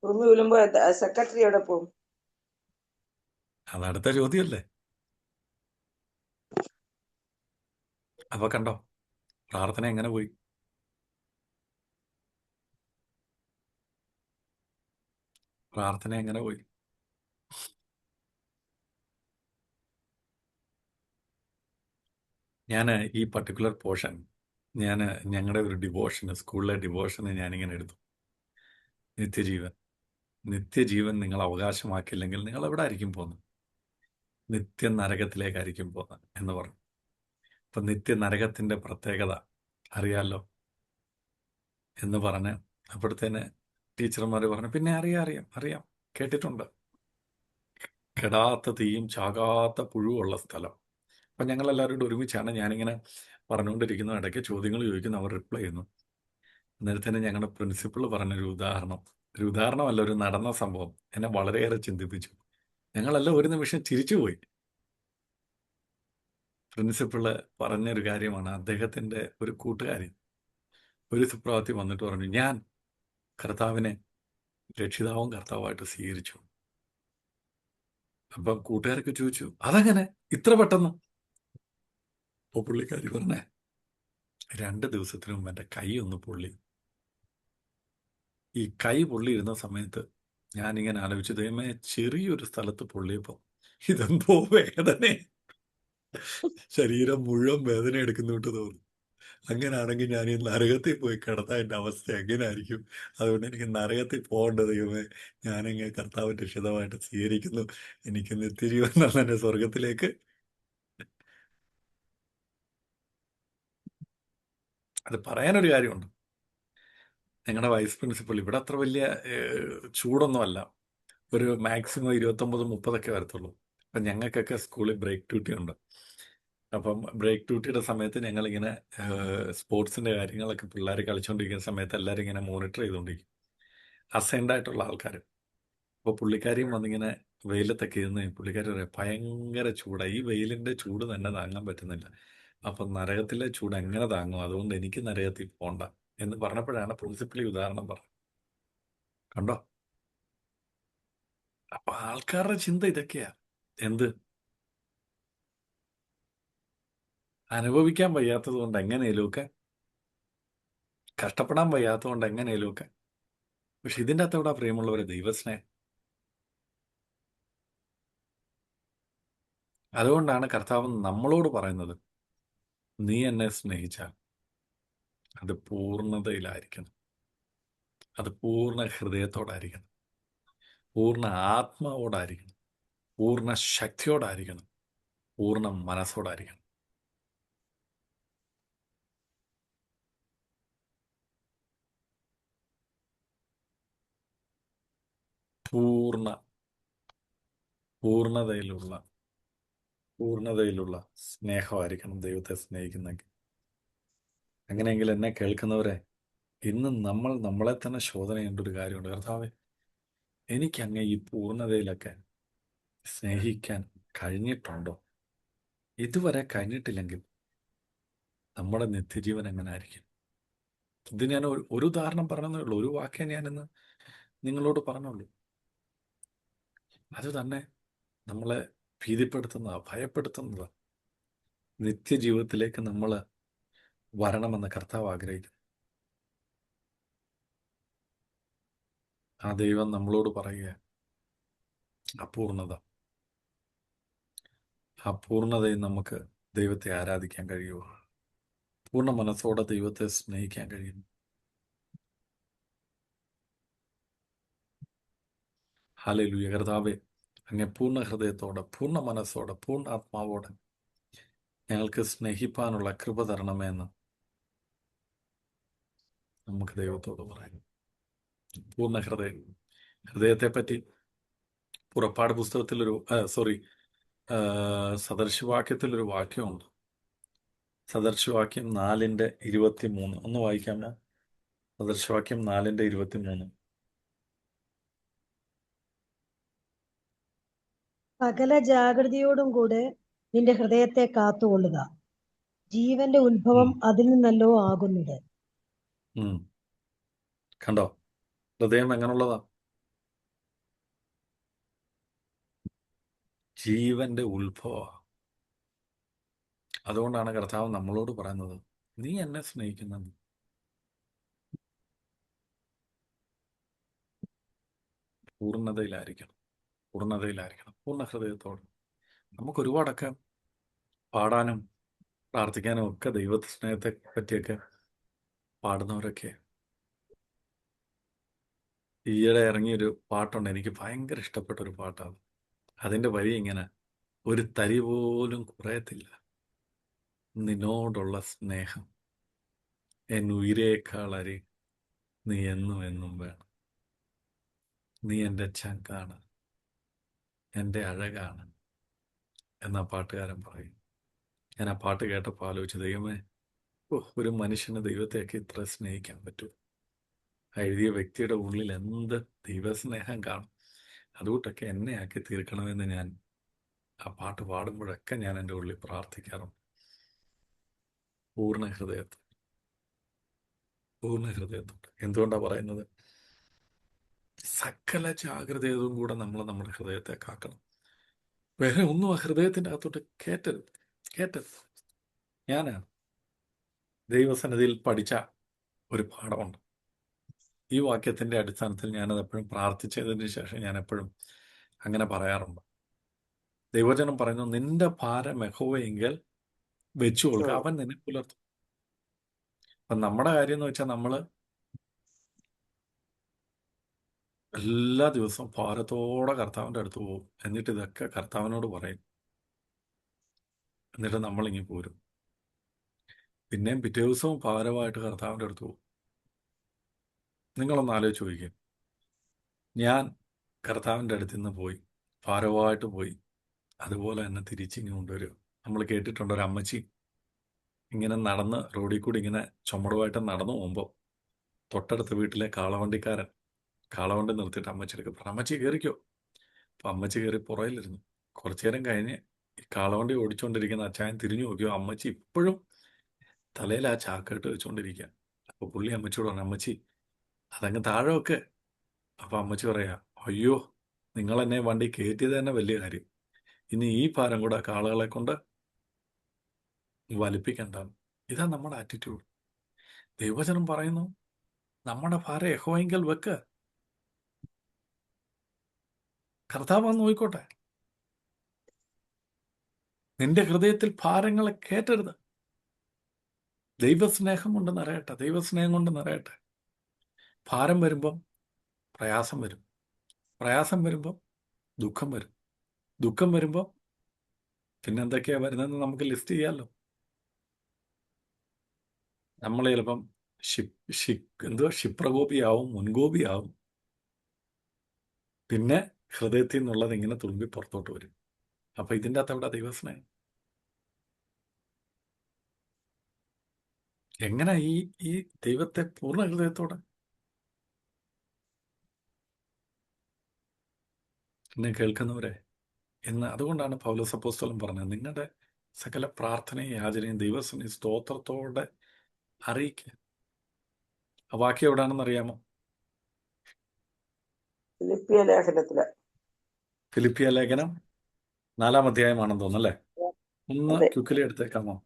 ഭൂമി ഉലുമ്പോ സെക്രട്ടറി എവിടെ പോകും? അതടുത്ത ചോദ്യമല്ലേ. അപ്പൊ കണ്ടോ പ്രാർത്ഥന എങ്ങനെ പോയി? പ്രാർത്ഥന എങ്ങനെ പോയി? ഞാൻ ഈ പർട്ടിക്കുലർ പോർഷൻ ഞങ്ങളുടെ ഒരു ഡിവോഷന്, സ്കൂളിലെ ഡിവോഷന് ഞാനിങ്ങനെ എടുത്തു. നിത്യജീവൻ നിങ്ങൾ അവകാശമാക്കിയില്ലെങ്കിൽ നിങ്ങൾ എവിടെ ആയിരിക്കും പോകുന്നത്? നിത്യ നരകത്തിലേക്കായിരിക്കും പോകുന്നത് എന്ന് പറഞ്ഞു. അപ്പം നിത്യ നരകത്തിൻ്റെ പ്രത്യേകത അറിയാലോ എന്ന് പറഞ്ഞ് അപ്പോഴത്തേന് ടീച്ചർമാർ പറഞ്ഞു, പിന്നെ അറിയാം കേട്ടിട്ടുണ്ട്, കെടാത്ത തീയും ചാകാത്ത പുഴുവുള്ള സ്ഥലം. അപ്പം ഞങ്ങളെല്ലാവരോടും ഒരുമിച്ചാണ് ഞാനിങ്ങനെ പറഞ്ഞുകൊണ്ടിരിക്കുന്നു. ഇടയ്ക്ക് ചോദ്യങ്ങൾ ചോദിക്കുന്നു, അവർ റിപ്ലൈ ചെയ്യുന്നു. അന്നേരത്തേന് ഞങ്ങളുടെ പ്രിൻസിപ്പിൾ പറഞ്ഞൊരു ഉദാഹരണമല്ല, ഒരു നടന്ന സംഭവം എന്നെ വളരെയേറെ ചിന്തിപ്പിച്ചു. ഞങ്ങളെല്ലാം ഒരു നിമിഷം ചിരിച്ചുപോയി. പ്രിൻസിപ്പിള് പറഞ്ഞൊരു കാര്യമാണ്, അദ്ദേഹത്തിൻ്റെ ഒരു കൂട്ടുകാരി ഒരു സുപ്രഭാതത്തിൽ വന്നിട്ട് പറഞ്ഞു, ഞാൻ കർത്താവിനെ രക്ഷിതാവും കർത്താവായിട്ട് സ്വീകരിച്ചു. അപ്പം കൂട്ടുകാരൊക്കെ ചോദിച്ചു, അതെങ്ങനെ ഇത്ര പെട്ടെന്ന്? അപ്പോൾ പുള്ളിക്കാരി പറഞ്ഞേ, 2 ദിവസത്തിന് മുമ്പ് എൻ്റെ കൈ ഒന്ന് പൊള്ളി. ഈ കൈ പൊള്ളിയിരുന്ന സമയത്ത് ഞാനിങ്ങനെ ആലോചിച്ചു, ദൈവമേ, ചെറിയൊരു സ്ഥലത്ത് പൊള്ളിയപ്പോൾ ഇതെന്തോ വേദന, ശരീരം മുഴുവൻ വേദന എടുക്കുന്നുണ്ട് തോന്നുന്നു. അങ്ങനെയാണെങ്കിൽ ഞാൻ ഈ നരകത്തിൽ പോയി കിടന്ന എൻ്റെ അവസ്ഥ എങ്ങനെയായിരിക്കും? അതുകൊണ്ട് എനിക്ക് നരകത്തിൽ പോകേണ്ട ദൈവമേ, ഞാനിങ്ങനെ കർത്താവിൻ്റെ രക്ഷിതമായിട്ട് സ്വീകരിക്കുന്നു, എനിക്ക് നിത്യജീവൻ തന്നെ സ്വർഗത്തിലേക്ക്. അത് പറയാനൊരു കാര്യമുണ്ട്. ഞങ്ങളുടെ വൈസ് പ്രിൻസിപ്പൾ ഇവിടെ അത്ര വലിയ ചൂടൊന്നുമല്ല, ഒരു മാക്സിമം 29-30 വരത്തുള്ളൂ. അപ്പം ഞങ്ങൾക്കൊക്കെ സ്കൂളിൽ ബ്രേക്ക് ഡ്യൂട്ടി ഉണ്ട്. അപ്പം ബ്രേക്ക് ഡ്യൂട്ടിയുടെ സമയത്ത് ഞങ്ങളിങ്ങനെ സ്പോർട്സിൻ്റെ കാര്യങ്ങളൊക്കെ പിള്ളേർ കളിച്ചുകൊണ്ടിരിക്കുന്ന സമയത്ത് എല്ലാവരും ഇങ്ങനെ മോണിറ്റർ ചെയ്തുകൊണ്ടിരിക്കും, അസൈൻഡ് ആയിട്ടുള്ള ആൾക്കാർ. അപ്പോൾ പുള്ളിക്കാരിയും വന്നിങ്ങനെ വെയിലത്തൊക്കെ ഇരുന്ന് പുള്ളിക്കാരി പറയാം, ഭയങ്കര ചൂടാണ്, ഈ വെയിലിൻ്റെ ചൂട് തന്നെ താങ്ങാൻ പറ്റുന്നില്ല, അപ്പം നരകത്തിലെ ചൂട് എങ്ങനെ താങ്ങും, അതുകൊണ്ട് എനിക്ക് നരകത്തിൽ പോകണ്ട എന്ന് പറഞ്ഞപ്പോഴാണ് പ്രിൻസിപ്പൽ ഉദാഹരണം പറഞ്ഞത്. കണ്ടോ? അപ്പൊ ആൾക്കാരുടെ ചിന്ത ഇതൊക്കെയാ. എന്ത് അനുഭവിക്കാൻ വയ്യാത്തത് കൊണ്ട് എങ്ങനെയൊക്കെ, കഷ്ടപ്പെടാൻ വയ്യാത്തത് കൊണ്ട് എങ്ങനെയൊക്കെ. പക്ഷെ ഇതിൻ്റെ അകത്ത് എവിടെ പ്രിയമുള്ളവരെ ദൈവസ്നേഹം? അതുകൊണ്ടാണ് കർത്താവ് നമ്മളോട് പറയുന്നത്, നീ എന്നെ സ്നേഹിച്ചാൽ അത് പൂർണ്ണതയിലായിരിക്കണം, അത് പൂർണ്ണ ഹൃദയത്തോടായിരിക്കണം. പൂർണ്ണ ആത്മാവോടായിരിക്കണം, പൂർണ്ണ ശക്തിയോടായിരിക്കണം, പൂർണ്ണ മനസ്സോടായിരിക്കണം. പൂർണ്ണതയിലുള്ള സ്നേഹമായിരിക്കണം ദൈവത്തെ സ്നേഹിക്കുന്നെങ്കിൽ. അങ്ങനെയെങ്കിൽ എന്നെ കേൾക്കുന്നവരെ, ഇന്ന് നമ്മൾ നമ്മളെ തന്നെ ശോധന ചെയ്യേണ്ട ഒരു കാര്യമുണ്ട്. കർത്താവേ, എനിക്കങ്ങ് ഈ പൂർണ്ണതയിലൊക്കെ സ്നേഹിക്കാൻ കഴിഞ്ഞിട്ടുണ്ടോ? ഇതുവരെ കഴിഞ്ഞിട്ടില്ലെങ്കിൽ നമ്മുടെ നിത്യജീവൻ എങ്ങനെ ആയിരിക്കും? ഇത് ഞാൻ ഒരു ഉദാഹരണം പറഞ്ഞതേ ഉള്ളൂ, ഒരു വാക്കേ ഞാനിന്ന് നിങ്ങളോട് പറഞ്ഞുള്ളൂ. അത് തന്നെ നമ്മളെ ഭീതിപ്പെടുത്തുന്നതാണ്, ഭയപ്പെടുത്തുന്നതാണ്. നിത്യജീവിതത്തിലേക്ക് നമ്മൾ വരണമെന്ന് കർത്താവ് ആഗ്രഹിക്കുന്നു. ആ ദൈവം നമ്മളോട് പറയുക, അപൂർണതയും നമുക്ക് ദൈവത്തെ ആരാധിക്കാൻ കഴിയുമോ? പൂർണ്ണ മനസ്സോടെ ദൈവത്തെ സ്നേഹിക്കാൻ കഴിയും. ഹല്ലേലൂയ. കർത്താവേ, അങ്ങേ പൂർണ്ണ ഹൃദയത്തോടെ, പൂർണ്ണ മനസ്സോടെ, പൂർണ്ണ ആത്മാവോടെ ഞങ്ങൾക്ക് സ്നേഹിപ്പാനുള്ള കൃപ തരണമെന്ന് നമുക്ക് ദൈവത്തോട് പറയാം. പൂർണ്ണ ഹൃദയത്തെപ്പറ്റി പുറപ്പാട് പുസ്തകത്തിലൊരു സദർശവാക്യത്തിലൊരു വാക്യമുണ്ട്. സദർശവാക്യം 4:23. ഒന്ന് വായിക്കാമോ? സദർശവാക്യം 4:23. സകല ജാഗ്രതയോടും കൂടെ നിന്റെ ഹൃദയത്തെ കാത്തുകൊള്ളുക, ജീവന്റെ ഉത്ഭവം അതിൽ നിന്നല്ലോ ആകുന്നത്. കണ്ടോ, ഹൃദയം എങ്ങനെയുള്ളതാ? ജീവന്റെ ഉത്ഭവ. അതുകൊണ്ടാണ് കർത്താവ് നമ്മളോട് പറയുന്നത്, നീ എന്നെ സ്നേഹിക്കുന്നത് പൂർണ്ണതയിലായിരിക്കണം, പൂർണ്ണ ഹൃദയത്തോട്. നമുക്ക് ഒരുപാടൊക്കെ പാടാനും പ്രാർത്ഥിക്കാനും ഒക്കെ ദൈവ സ്നേഹത്തെ പറ്റിയൊക്കെ പാടുന്നവരൊക്കെ. ഈയിടെ ഇറങ്ങിയൊരു പാട്ടുണ്ട്, എനിക്ക് ഭയങ്കര ഇഷ്ടപ്പെട്ട ഒരു പാട്ടാണ്. അതിൻ്റെ വരി ഇങ്ങനെ: ഒരു തരി പോലും കുറയത്തില്ല നിന്നോടുള്ള സ്നേഹം, എൻ ഉയിരേക്കാളരി നീ എന്നും എന്നും വേണം. നീ എൻ്റെ ചങ്കാണ്, എൻ്റെ അഴകാണ് എന്നാ പാട്ടുകാരൻ പറയും. ഞാൻ ആ പാട്ട് കേട്ടപ്പോൾ ആലോചിച്ചു, ദൈവമേ, ഒരു മനുഷ്യന് ദൈവത്തെയൊക്കെ ഇത്ര സ്നേഹിക്കാൻ പറ്റുമോ? എഴുതിയ വ്യക്തിയുടെ ഉള്ളിൽ എന്ത് ദൈവസ്നേഹം കാണും. അതുകൊണ്ടൊക്കെ എന്നെ ആക്കി തീർക്കണമെന്ന് ഞാൻ ആ പാട്ട് പാടുമ്പോഴൊക്കെ ഞാൻ എൻ്റെ ഉള്ളിൽ പ്രാർത്ഥിക്കാറുണ്ട്. പൂർണ്ണ ഹൃദയത്തോട്. എന്തുകൊണ്ടാണ് പറയുന്നത്? സകല ജാഗ്രതയോടും കൂടെ നമ്മൾ നമ്മുടെ ഹൃദയത്തെ കാക്കണം. വേറെ ഒന്നും ആ ഹൃദയത്തിൻ്റെ അകത്തോട്ട് കേറ്റരുത്. ഞാൻ ദൈവസന്നിധിയിൽ പഠിച്ച ഒരു പാഠമുണ്ട്. ഈ വാക്യത്തിൻ്റെ അടിസ്ഥാനത്തിൽ ഞാനത് എപ്പോഴും പ്രാർത്ഥിച്ചതിന് ശേഷം ഞാൻ എപ്പോഴും അങ്ങനെ പറയാറുണ്ട്. ദൈവജനം പറയുന്നു, നിന്റെ ഭാരം യഹോവയെങ്കിൽ വെച്ചു കൊടുക്കുക, അവൻ നിന്നെ പുലർത്തും. അപ്പം നമ്മുടെ കാര്യം എന്ന് വെച്ചാൽ നമ്മൾ എല്ലാ ദിവസവും ഭാരത്തോടെ കർത്താവിൻ്റെ അടുത്ത് പോകും. എന്നിട്ട് ഇതൊക്കെ കർത്താവിനോട് പറയും. എന്നിട്ട് നമ്മളിങ്ങി പോരും. പിന്നെയും പിറ്റേ ദിവസവും ഭാരമായിട്ട് കർത്താവിൻ്റെ അടുത്ത് പോകും. നിങ്ങളൊന്ന് ആലോചിച്ച് ചോദിക്കും, ഞാൻ കർത്താവിൻ്റെ അടുത്ത് നിന്ന് പോയി, ഭാരമായിട്ട് പോയി, അതുപോലെ തന്നെ തിരിച്ചിങ്ങ് കൊണ്ടുവരും. നമ്മൾ കേട്ടിട്ടുണ്ട്, ഒരു അമ്മച്ചി ഇങ്ങനെ നടന്ന് റോഡിൽ കൂടി ഇങ്ങനെ ചുമടുമായിട്ട് നടന്നു പോകുമ്പോൾ തൊട്ടടുത്ത വീട്ടിലെ കാളവണ്ടിക്കാരൻ കാളവണ്ടി നിർത്തിയിട്ട് അമ്മച്ചിയുടെ പറഞ്ഞു, അമ്മച്ചി കയറിക്കോ. അപ്പം അമ്മച്ചി കയറി പുറയിലിരുന്നു. കുറച്ചു നേരം കഴിഞ്ഞ് ഈ കാളവണ്ടി ഓടിച്ചുകൊണ്ടിരിക്കുന്ന അച്ചായൻ തിരിഞ്ഞു നോക്കിയോ, അമ്മച്ചി ഇപ്പോഴും തലയിൽ ആ ചാക്കിട്ട് വെച്ചുകൊണ്ടിരിക്കുക. അപ്പോൾ പുള്ളി അമ്മച്ചിയോട് പറഞ്ഞു, അമ്മച്ചി അതങ്ങ് താഴെ വെക്ക്. അപ്പം അമ്മച്ചി പറയാ, അയ്യോ, നിങ്ങളെന്നെ വണ്ടി കയറ്റിയത് തന്നെ വലിയ കാര്യം, ഇനി ഈ ഭാരം കൂടെ കാളകളെ കൊണ്ട് വലിപ്പിക്കണ്ട. ഇതാ നമ്മുടെ ആറ്റിറ്റ്യൂഡ്. ദൈവവചനം പറയുന്നു, നമ്മുടെ ഭാരം യഹോവയെങ്കിൽ വെക്ക്, കർത്താവ് നോയിക്കോട്ടെ. നിന്റെ ഹൃദയത്തിൽ ഭാരങ്ങളെ കേറ്റരുത്. ദൈവസ്നേഹം കൊണ്ട് നിറയട്ടെ, ദൈവസ്നേഹം കൊണ്ട് നിറയട്ടെ. ഭാരം വരുമ്പം പ്രയാസം വരും. പ്രയാസം വരുമ്പോൾ ദുഃഖം വരും. ദുഃഖം വരുമ്പോൾ പിന്നെ എന്തൊക്കെയാണ് വരുന്നതെന്ന് നമുക്ക് ലിസ്റ്റ് ചെയ്യാമല്ലോ. നമ്മൾ ചിലപ്പം ക്ഷിപ്രകോപിയാവും, മുൻകോപിയാവും. പിന്നെ ഹൃദയത്തിൽ നിന്നുള്ളത് ഇങ്ങനെ തുളുമ്പി പുറത്തോട്ട് വരും. അപ്പൊ ഇതിൻ്റെ അകത്ത് എവിടെ ദൈവസ്നേഹം? എങ്ങനെ ഈ ദൈവത്തെ പൂർണ്ണ ഹൃദയത്തോടെ എന്നെ കേൾക്കുന്നവരെ എന്ന് അതുകൊണ്ടാണ് പൗലോസ് അപ്പോസ്തലൻ പറഞ്ഞത്, നിങ്ങളുടെ സകല പ്രാർത്ഥനയും യാചനയും ദൈവസ്നേഹ സ്തോത്രത്തോടെ അറിയിക്കുക. ആ വാക്യം എവിടാണെന്ന് അറിയാമോ? ഫിലിപ്പിയ ലേഖനത്തില്. ഫിലിപ്പിയ ലേഖനം 4-ാം അധ്യായമാണെന്ന് തോന്നുന്നല്ലേ? ഒന്ന് അതെ. ക്യുക്കിലി എടുത്തേക്കാമോ?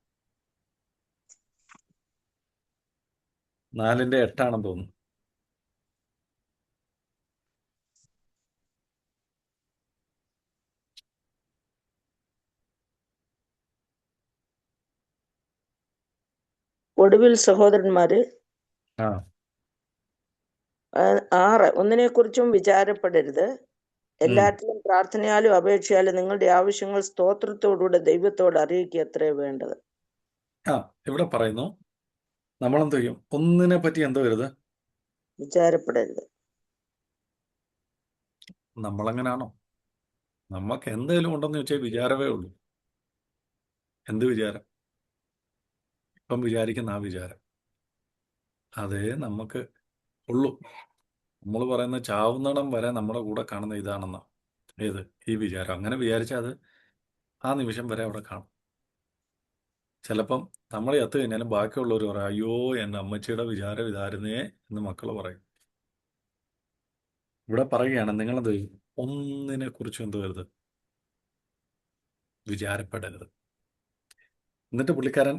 4:8 തോന്നുന്നു. ഒടുവിൽ സഹോദരന്മാര്, ആ 6 ഒന്നിനെക്കുറിച്ചും വിചാരപ്പെടരുത്. എല്ലാറ്റിലും പ്രാർത്ഥനയാലും അപേക്ഷയാലും നിങ്ങളുടെ ആവശ്യങ്ങൾ സ്തോത്രത്തോടുകൂടെ ദൈവത്തോട് അറിയിക്കുക അത്രേ വേണ്ടത്. ഇവിടെ പറയുന്നു നമ്മളെന്ത് ചെയ്യും? ഒന്നിനെ പറ്റി എന്തോ വരുത്, വിചാരപ്പെടരുത്. നമ്മളെങ്ങനാണോ? നമുക്ക് എന്തെങ്കിലും ഉണ്ടെന്ന് വെച്ചാൽ വിചാരമേ ഉള്ളൂ. എന്ത് വിചാരം? ഇപ്പം വിചാരിക്കുന്ന ആ വിചാരം അതേ നമുക്ക് ഉള്ളൂ. നമ്മൾ പറയുന്ന ചാവുന്നിടം വരെ നമ്മുടെ കൂടെ കാണുന്ന ഇതാണെന്ന ഏത് ഈ വിചാരം. അങ്ങനെ വിചാരിച്ചാൽ അത് ആ നിമിഷം വരെ അവിടെ കാണും. ചിലപ്പം നമ്മൾ ചത്തു കഴിഞ്ഞാലും ബാക്കിയുള്ളവർ പറയും, അയ്യോ എൻ്റെ അമ്മച്ചിയുടെ വിചാരം ഇതായിരുന്നേ എന്ന് മക്കൾ പറയും. ഇവിടെ പറയുകയാണ്, നിങ്ങളെന്ത് ചെയ്യും? ഒന്നിനെ കുറിച്ചും എന്ത് വരുത്, വിചാരപ്പെടരുത്. എന്നിട്ട് പുള്ളിക്കാരൻ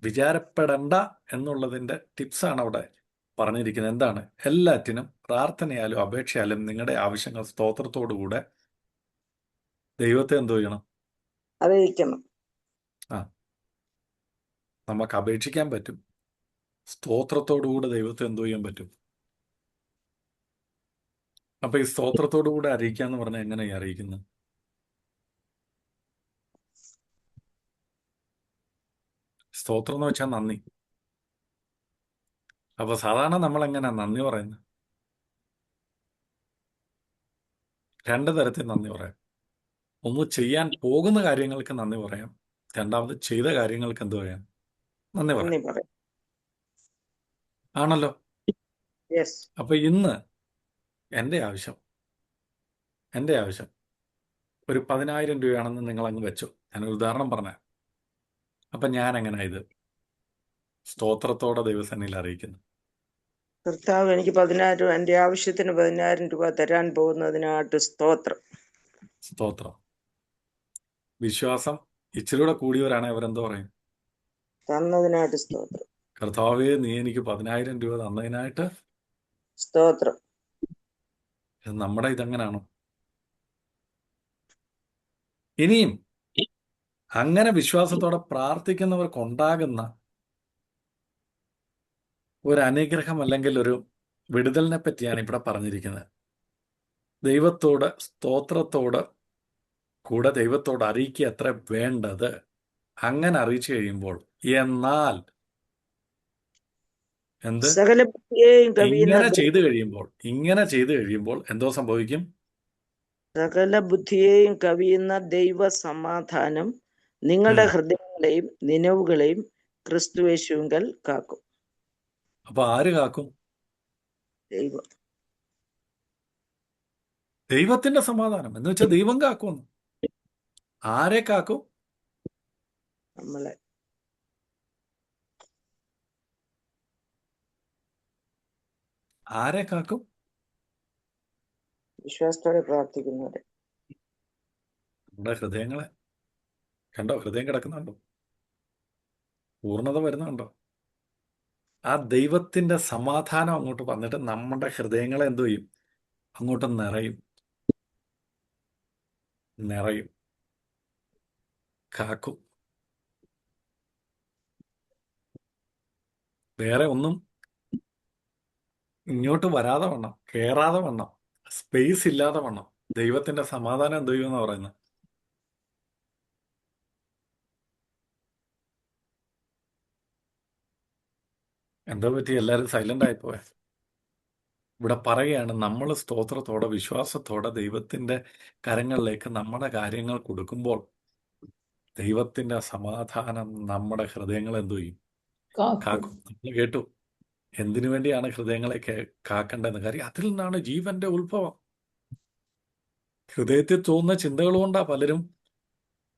വിചാരപ്പെടണ്ട എന്നുള്ളതിൻ്റെ ടിപ്സാണ് അവിടെ പറഞ്ഞിരിക്കുന്നത്. എന്താണ്? എല്ലാറ്റിനും പ്രാർത്ഥനയാലും അപേക്ഷയാലും നിങ്ങളുടെ ആവശ്യങ്ങൾ സ്തോത്രത്തോടുകൂടെ ദൈവത്തെ എന്തോ ചെയ്യണം? അറിയിക്കണം. നമുക്ക് അപേക്ഷിക്കാൻ പറ്റും, സ്തോത്രത്തോടുകൂടെ ദൈവത്തെ എന്തോ ചെയ്യാൻ പറ്റും. അപ്പൊ ഈ സ്തോത്രത്തോടുകൂടെ അറിയിക്കുക എന്ന് പറഞ്ഞാൽ എങ്ങനെയാണ് അറിയിക്കുന്നത്? സ്തോത്രം എന്ന് വെച്ചാൽ നന്ദി. അപ്പൊ സാധാരണ നമ്മൾ എങ്ങനെയാ നന്ദി പറയുന്നത്? 2 തരത്തിൽ നന്ദി പറയാം. ഒന്ന്, ചെയ്യാൻ പോകുന്ന കാര്യങ്ങൾക്ക് നന്ദി പറയാം. രണ്ടാമത്, ചെയ്ത കാര്യങ്ങൾക്ക് എന്ത് പറയാം? നന്ദി പറയാം. നന്ദി പറയാം. ആണല്ലോ. യെസ്. അപ്പൊ ഇന്ന് എൻ്റെ ആവശ്യം ഒരു 10,000 രൂപയാണെന്ന് നിങ്ങൾ അങ്ങ് വെച്ചു. ഞാനൊരു ഉദാഹരണം പറഞ്ഞ. അപ്പൊ ഞാൻ എങ്ങനെ ഇത് സ്തോത്രത്തോടെ ദൈവസന്നിധിയിൽ അറിയിക്കുന്നു? കർത്താവ് എനിക്ക് 10,000 എന്റെ ആവശ്യത്തിന് 10,000 രൂപ തരാൻ പോകുന്നതിനായിട്ട് സ്തോത്രം. വിശ്വാസം ഇച്ചിരൂടെ കൂടിയവരാണെങ്കിൽ അവരെന്തോ പറയും? തന്നതിനായിട്ട് സ്തോത്രം. കർത്താവേ, നീ എനിക്ക് 10,000 രൂപ തന്നതിനായിട്ട് സ്തോത്രം. നമ്മുടെ ഇതെങ്ങനാണോ? ഇനിയും അങ്ങനെ വിശ്വാസത്തോടെ പ്രാർത്ഥിക്കുന്നവർക്കുണ്ടാകുന്ന ഒരു അനുഗ്രഹം അല്ലെങ്കിൽ ഒരു വിടുതലിനെ പറ്റിയാണ് ഇവിടെ പറഞ്ഞിരിക്കുന്നത്. ദൈവത്തോട് സ്തോത്രത്തോട് കൂടെ ദൈവത്തോട് അറിയിക്കുക അത്ര വേണ്ടത്. അങ്ങനെ അറിയിച്ചു കഴിയുമ്പോൾ എന്നാൽ എന്ത് സകല ബുദ്ധിയെയും ഇങ്ങനെ ചെയ്തു കഴിയുമ്പോൾ എന്തോ സംഭവിക്കും? സകല ബുദ്ധിയെയും കവിയുന്ന ദൈവ സമാധാനം നിങ്ങളുടെ ഹൃദയങ്ങളെയും നിലവുകളെയും ക്രിസ്തുയേശുവിങ്കൽ കാക്കും. അപ്പൊ ആര് കാക്കും? ദൈവം. ദൈവത്തിന്റെ സമാധാനം എന്ന് വെച്ചാൽ ദൈവം കാക്കുമെന്ന്. ആരെ കാക്കും? നമ്മളെ. ആരെ കാക്കും? വിശ്വാസത്തോടെ പ്രാർത്ഥിക്കുന്നവരെ. നമ്മുടെ ഹൃദയങ്ങളെ കണ്ടോ? ഹൃദയം കിടക്കുന്നുണ്ടോ? പൂർണ്ണത വരുന്നുണ്ടോ? ആ ദൈവത്തിന്റെ സമാധാനം അങ്ങോട്ട് വന്നിട്ട് നമ്മുടെ ഹൃദയങ്ങളെ എന്തോ ചെയ്യും? അങ്ങോട്ട് നിറയും, കാക്കും. വേറെ ഒന്നും ഇങ്ങോട്ട് വരാതെ വണ്ണം, കയറാതെ വണ്ണം സ്പേസ് ഇല്ലാതെ വണ്ണം. ദൈവത്തിന്റെ സമാധാനം എന്ത് ചെയ്യുമെന്നാ പറയുന്നത്? എന്തോ പറ്റി എല്ലാവരും സൈലന്റ് ആയിപ്പോയെ? ഇവിടെ പറയുകയാണ്, നമ്മൾ സ്തോത്രത്തോടെ വിശ്വാസത്തോടെ ദൈവത്തിന്റെ കരങ്ങളിലേക്ക് നമ്മുടെ കാര്യങ്ങൾ കൊടുക്കുമ്പോൾ ദൈവത്തിന്റെ സമാധാനം നമ്മുടെ ഹൃദയങ്ങൾ എന്തു ചെയ്യും? കാക്കും. നമ്മൾ കേട്ടു എന്തിനു വേണ്ടിയാണ് ഹൃദയങ്ങളെ കാക്കേണ്ടതെന്ന്. കാര്യം അതിൽ നിന്നാണ് ജീവന്റെ ഉത്ഭവം. ഹൃദയത്തിൽ തോന്നുന്ന ചിന്തകൾ കൊണ്ടാ പലരും,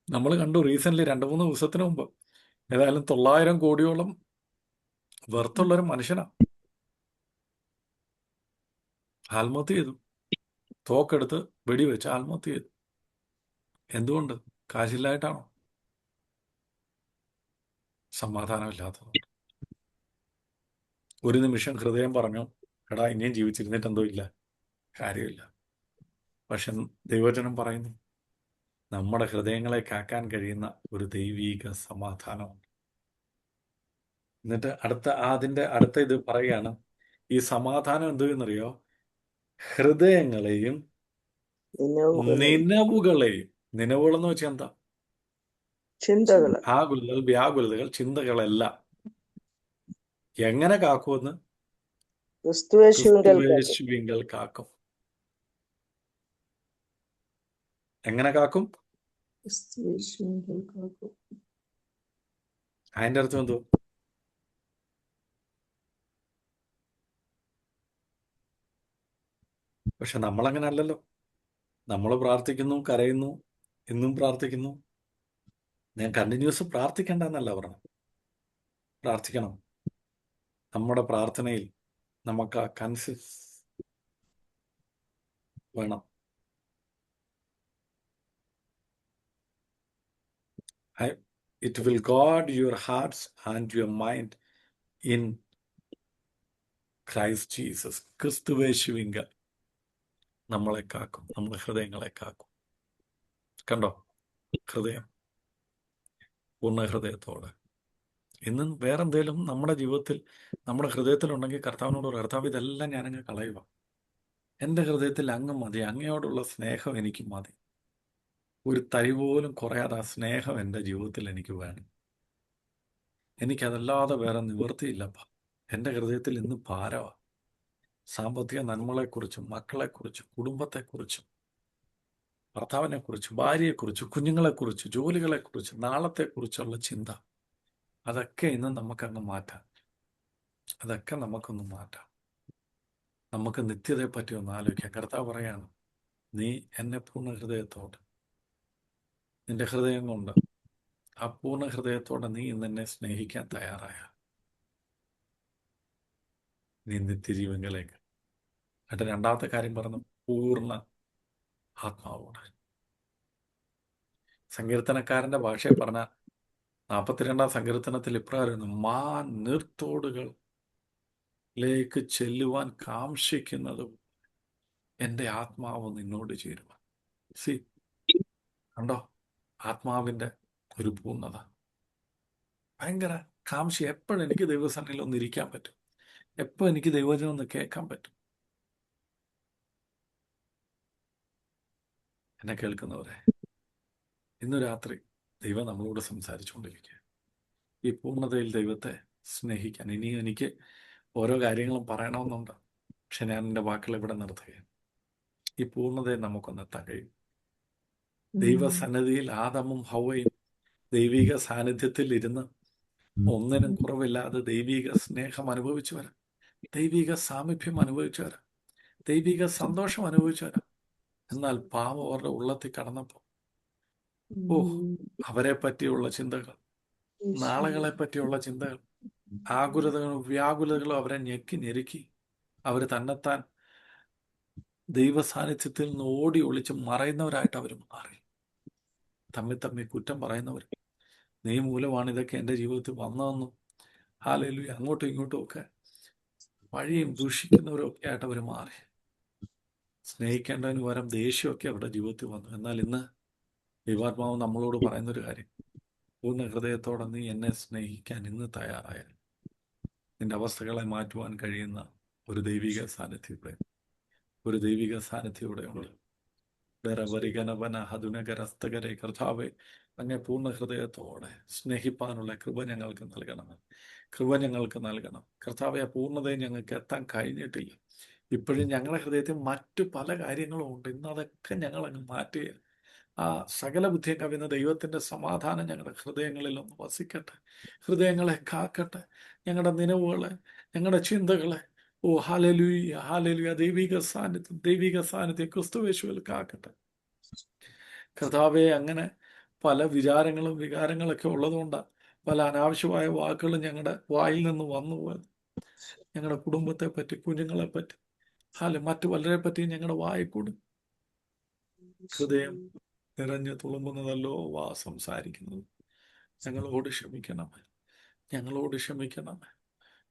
നമ്മൾ കണ്ടു റീസെന്റ് 2-3 ദിവസത്തിന് മുമ്പ്, ഏതായാലും 900 കോടിയോളം വെറുത്തുള്ളൊരു മനുഷ്യനാ ആത്മഹത്യ ചെയ്തു. തോക്കെടുത്ത് വെടിവെച്ച് ആത്മഹത്യ ചെയ്തു. എന്തുകൊണ്ട്? കാശില്ലായിട്ടാണോ? സമാധാനമില്ലാത്തത്. ഒരു നിമിഷം ഹൃദയം പറഞ്ഞു, എടാ ഇനിയും ജീവിച്ചിരുന്നിട്ട് എന്തോ ഇല്ല, കാര്യമില്ല. പക്ഷെ ദൈവവചനം പറയുന്നു, നമ്മുടെ ഹൃദയങ്ങളെ കാക്കാൻ കഴിയുന്ന ഒരു ദൈവീക സമാധാനമുണ്ട്. എന്നിട്ട് അതിന്റെ അടുത്ത ഇത് പറയുകയാണ്, ഈ സമാധാനം എന്തെന്നറിയോ? ഹൃദയങ്ങളെയും നിലവുകളെയും. നിലവുകളെന്ന് വെച്ചാൽ എന്താ? ചിന്തകള്. ആകുലതകൾ, വ്യാകുലതകൾ, ചിന്തകളെല്ലാം എങ്ങനെ കാക്കുമെന്ന്? ക്രിസ്തുയേശുവിങ്കൽ കാക്കും. എങ്ങനെ കാക്കും? അതിന്റെ അർത്ഥം എന്തോ? പക്ഷെ നമ്മളങ്ങനെ അല്ലല്ലോ. നമ്മൾ പ്രാർത്ഥിക്കുന്നു, കരയുന്നു, എന്നും പ്രാർത്ഥിക്കുന്നു. ഞാൻ കണ്ടിന്യൂസ് പ്രാർത്ഥിക്കേണ്ടെന്നല്ല പറഞ്ഞു, പ്രാർത്ഥിക്കണം. നമ്മുടെ പ്രാർത്ഥനയിൽ നമുക്ക് ആ കൺസിസ് വേണം. It will guard your hearts and your mind in Christ Jesus. ക്രിസ്തുവേശുവിങ്കൽ നമ്മളെ കാക്കും, നമ്മുടെ ഹൃദയങ്ങളെ കാക്കും. കണ്ടോ? ഹൃദയം, പൂർണ്ണ ഹൃദയത്തോടെ. ഇന്നും വേറെന്തേലും നമ്മുടെ ജീവിതത്തിൽ, നമ്മുടെ ഹൃദയത്തിലുണ്ടെങ്കിൽ കർത്താവിനോട് ഒരു, കർത്താവ് ഇതെല്ലാം ഞാനങ്ങ് കളയുക. എൻ്റെ ഹൃദയത്തിൽ അങ്ങ് മതി, അങ്ങയോടുള്ള സ്നേഹം എനിക്ക് മതി. ഒരു തരി പോലും കുറയാതെ ആ സ്നേഹം എൻ്റെ ജീവിതത്തിൽ എനിക്ക് വേണം. എനിക്കതല്ലാതെ വേറെ നിവൃത്തിയില്ലപ്പ. എൻ്റെ ഹൃദയത്തിൽ ഇന്ന് ഭാരമാണ്. സാമ്പത്തിക നന്മകളെക്കുറിച്ചും, മക്കളെക്കുറിച്ചും, കുടുംബത്തെക്കുറിച്ചും, ഭർത്താവിനെക്കുറിച്ചും, ഭാര്യയെക്കുറിച്ചും, കുഞ്ഞുങ്ങളെക്കുറിച്ചും, ജോലികളെക്കുറിച്ചും, നാളത്തെക്കുറിച്ചുള്ള ചിന്ത, അതൊക്കെ ഇന്ന് നമുക്കങ്ങ് മാറ്റാം. അതൊക്കെ നമുക്കൊന്ന് മാറ്റാം. നമുക്ക് നിത്യതയെ പറ്റി ഒന്ന് ആലോചിക്കാം. കർത്താവ് പറയാണ്, നീ എന്നെ പൂർണ്ണ ഹൃദയത്തോടെ, നിന്റെ ഹൃദയം കൊണ്ട്, ആ പൂർണ്ണ ഹൃദയത്തോടെ നീ ഇന്ന് എന്നെ സ്നേഹിക്കാൻ തയ്യാറായ, നീ നിത്യജീവനിലേക്ക്. എന്നിട്ട് രണ്ടാമത്തെ കാര്യം പറഞ്ഞു, പൂർണ്ണ ആത്മാവോടെ. സങ്കീർത്തനക്കാരന്റെ ഭാഷയെ പറഞ്ഞ 42-ാം സങ്കീർത്തനത്തിൽ ഇപ്രകാരം, നീർത്തോടുകളിലേക്ക് ചെല്ലുവാൻ കാംക്ഷിക്കുന്നതും എൻ്റെ ആത്മാവ് നിന്നോട് ചേരുവാൻ. കണ്ടോ? ആത്മാവിന്റെ ഒരു പൂർണ്ണത, ഭയങ്കര കാംക്ഷി. എപ്പോഴും എനിക്ക് ദൈവസന്നിധിയിൽ ഒന്ന് ഇരിക്കാൻ പറ്റും, എപ്പോൾ എനിക്ക് ദൈവവചനം ഒന്ന് കേൾക്കാൻ പറ്റും. എന്നെ കേൾക്കുന്നവരെ, ഇന്ന് രാത്രി ദൈവം നമ്മളോട് സംസാരിച്ചുകൊണ്ടിരിക്കുക. ഈ പൂർണ്ണതയിൽ ദൈവത്തെ സ്നേഹിക്കാൻ. ഇനി എനിക്ക് ഓരോ കാര്യങ്ങളും പറയണമെന്നുണ്ട്, പക്ഷെ ഞാൻ എൻ്റെ വാക്കുകൾ ഇവിടെ നിർത്തുകയാണ്. ഈ പൂർണ്ണതയെ നമുക്കൊന്നെത്താൻ കഴിയും. ദൈവസന്നിധിയിൽ ആദമും ഹൗവയും ദൈവിക സാന്നിധ്യത്തിൽ ഇരുന്ന് ഒന്നിനും കുറവില്ലാതെ ദൈവിക സ്നേഹം അനുഭവിച്ചവരാ, ദൈവിക സാമീപ്യം അനുഭവിച്ചവരാ, ദൈവിക സന്തോഷം അനുഭവിച്ചവരാ. എന്നാൽ പാവം അവരുടെ ഉള്ളത്തിൽ കടന്നപ്പോൾ, അവരെ പറ്റിയുള്ള ചിന്തകൾ, നാളുകളെ പറ്റിയുള്ള ചിന്തകൾ, ആകുലതകളും വ്യാകുലതകളും അവരെ ഞെരുക്കി അവർ തന്നെത്താൻ ദൈവ സാന്നിധ്യത്തിൽ നിന്ന് ഓടി ഒളിച്ച് മറയുന്നവരായിട്ട് അവർ മാറി. തമ്മിൽ കുറ്റം പറയുന്നവർ, നീ മൂലമാണ് ഇതൊക്കെ എൻ്റെ ജീവിതത്തിൽ വന്നതെന്നും ഹല്ലേലൂയ അങ്ങോട്ടും ഇങ്ങോട്ടും ഒക്കെ വഴിയും ദൂഷിക്കുന്നവരും ഒക്കെ ആയിട്ട് അവർ മാറി. സ്നേഹിക്കേണ്ടതിന് പകരം ദേഷ്യമൊക്കെ അവരുടെ ജീവിതത്തിൽ വന്നു. എന്നാൽ ഇന്ന് ദൈവാത്മാവ് നമ്മളോട് പറയുന്നൊരു കാര്യം, പൂർണ്ണ ഹൃദയത്തോടെ നീ എന്നെ സ്നേഹിക്കാൻ ഇന്ന് തയ്യാറായാൽ നിന്റെ അവസ്ഥകളെ മാറ്റുവാൻ കഴിയുന്ന ഒരു ദൈവിക സാന്നിധ്യത്തെ ഒരു ദൈവിക സാന്നിധ്യം ഇവിടെയുണ്ട്. ഡെറവരികനവന ഹതുനകരസ്തകരെ കർത്താവെ, അങ്ങേ പൂർണ്ണ ഹൃദയത്തോടെ സ്നേഹിപ്പാനുള്ള കൃപ ഞങ്ങൾക്ക് നൽകണം. കൃപ ഞങ്ങൾക്ക് നൽകണം കർത്താവെ. ആ പൂർണ്ണതയിൽ ഞങ്ങൾക്ക് എത്താൻ കഴിഞ്ഞിട്ടില്ല. ഇപ്പോഴും ഞങ്ങളുടെ ഹൃദയത്തിൽ മറ്റു പല കാര്യങ്ങളും ഉണ്ട്. ഇന്ന് അതൊക്കെ ഞങ്ങൾ അങ്ങ് മാറ്റുക. ആ സകല ബുദ്ധിയെ കവിയുന്ന ദൈവത്തിൻ്റെ സമാധാനം ഞങ്ങളുടെ ഹൃദയങ്ങളിൽ ഒന്ന് വസിക്കട്ടെ. ഹൃദയങ്ങളെ കാക്കട്ടെ. ഞങ്ങളുടെ നിലവുകളെ, ഞങ്ങളുടെ ചിന്തകളെ, ഓ ഹല്ലേലൂയ ഹല്ലേലൂയ, ദൈവിക സാന്നിധ്യം ക്രിസ്തുയേശുവിൽ കാക്കട്ടെ. കർത്താവെ, അങ്ങനെ പല വിചാരങ്ങളും വികാരങ്ങളൊക്കെ ഉള്ളതുകൊണ്ടാണ് പല അനാവശ്യമായ വാക്കുകളും ഞങ്ങളുടെ വായിൽ നിന്ന് വന്നു പോയത്. ഞങ്ങളുടെ കുടുംബത്തെ പറ്റി, കുഞ്ഞുങ്ങളെ പറ്റി, മറ്റു പലരെ പറ്റി ഞങ്ങളുടെ വായിക്കൂടും. ഹൃദയം നിറഞ്ഞു തുളുമ്പുന്നതല്ലോ വാ സംസാരിക്കുന്നത്. ഞങ്ങളോട് ക്ഷമിക്കണമേ, ഞങ്ങളോട് ക്ഷമിക്കണമേ.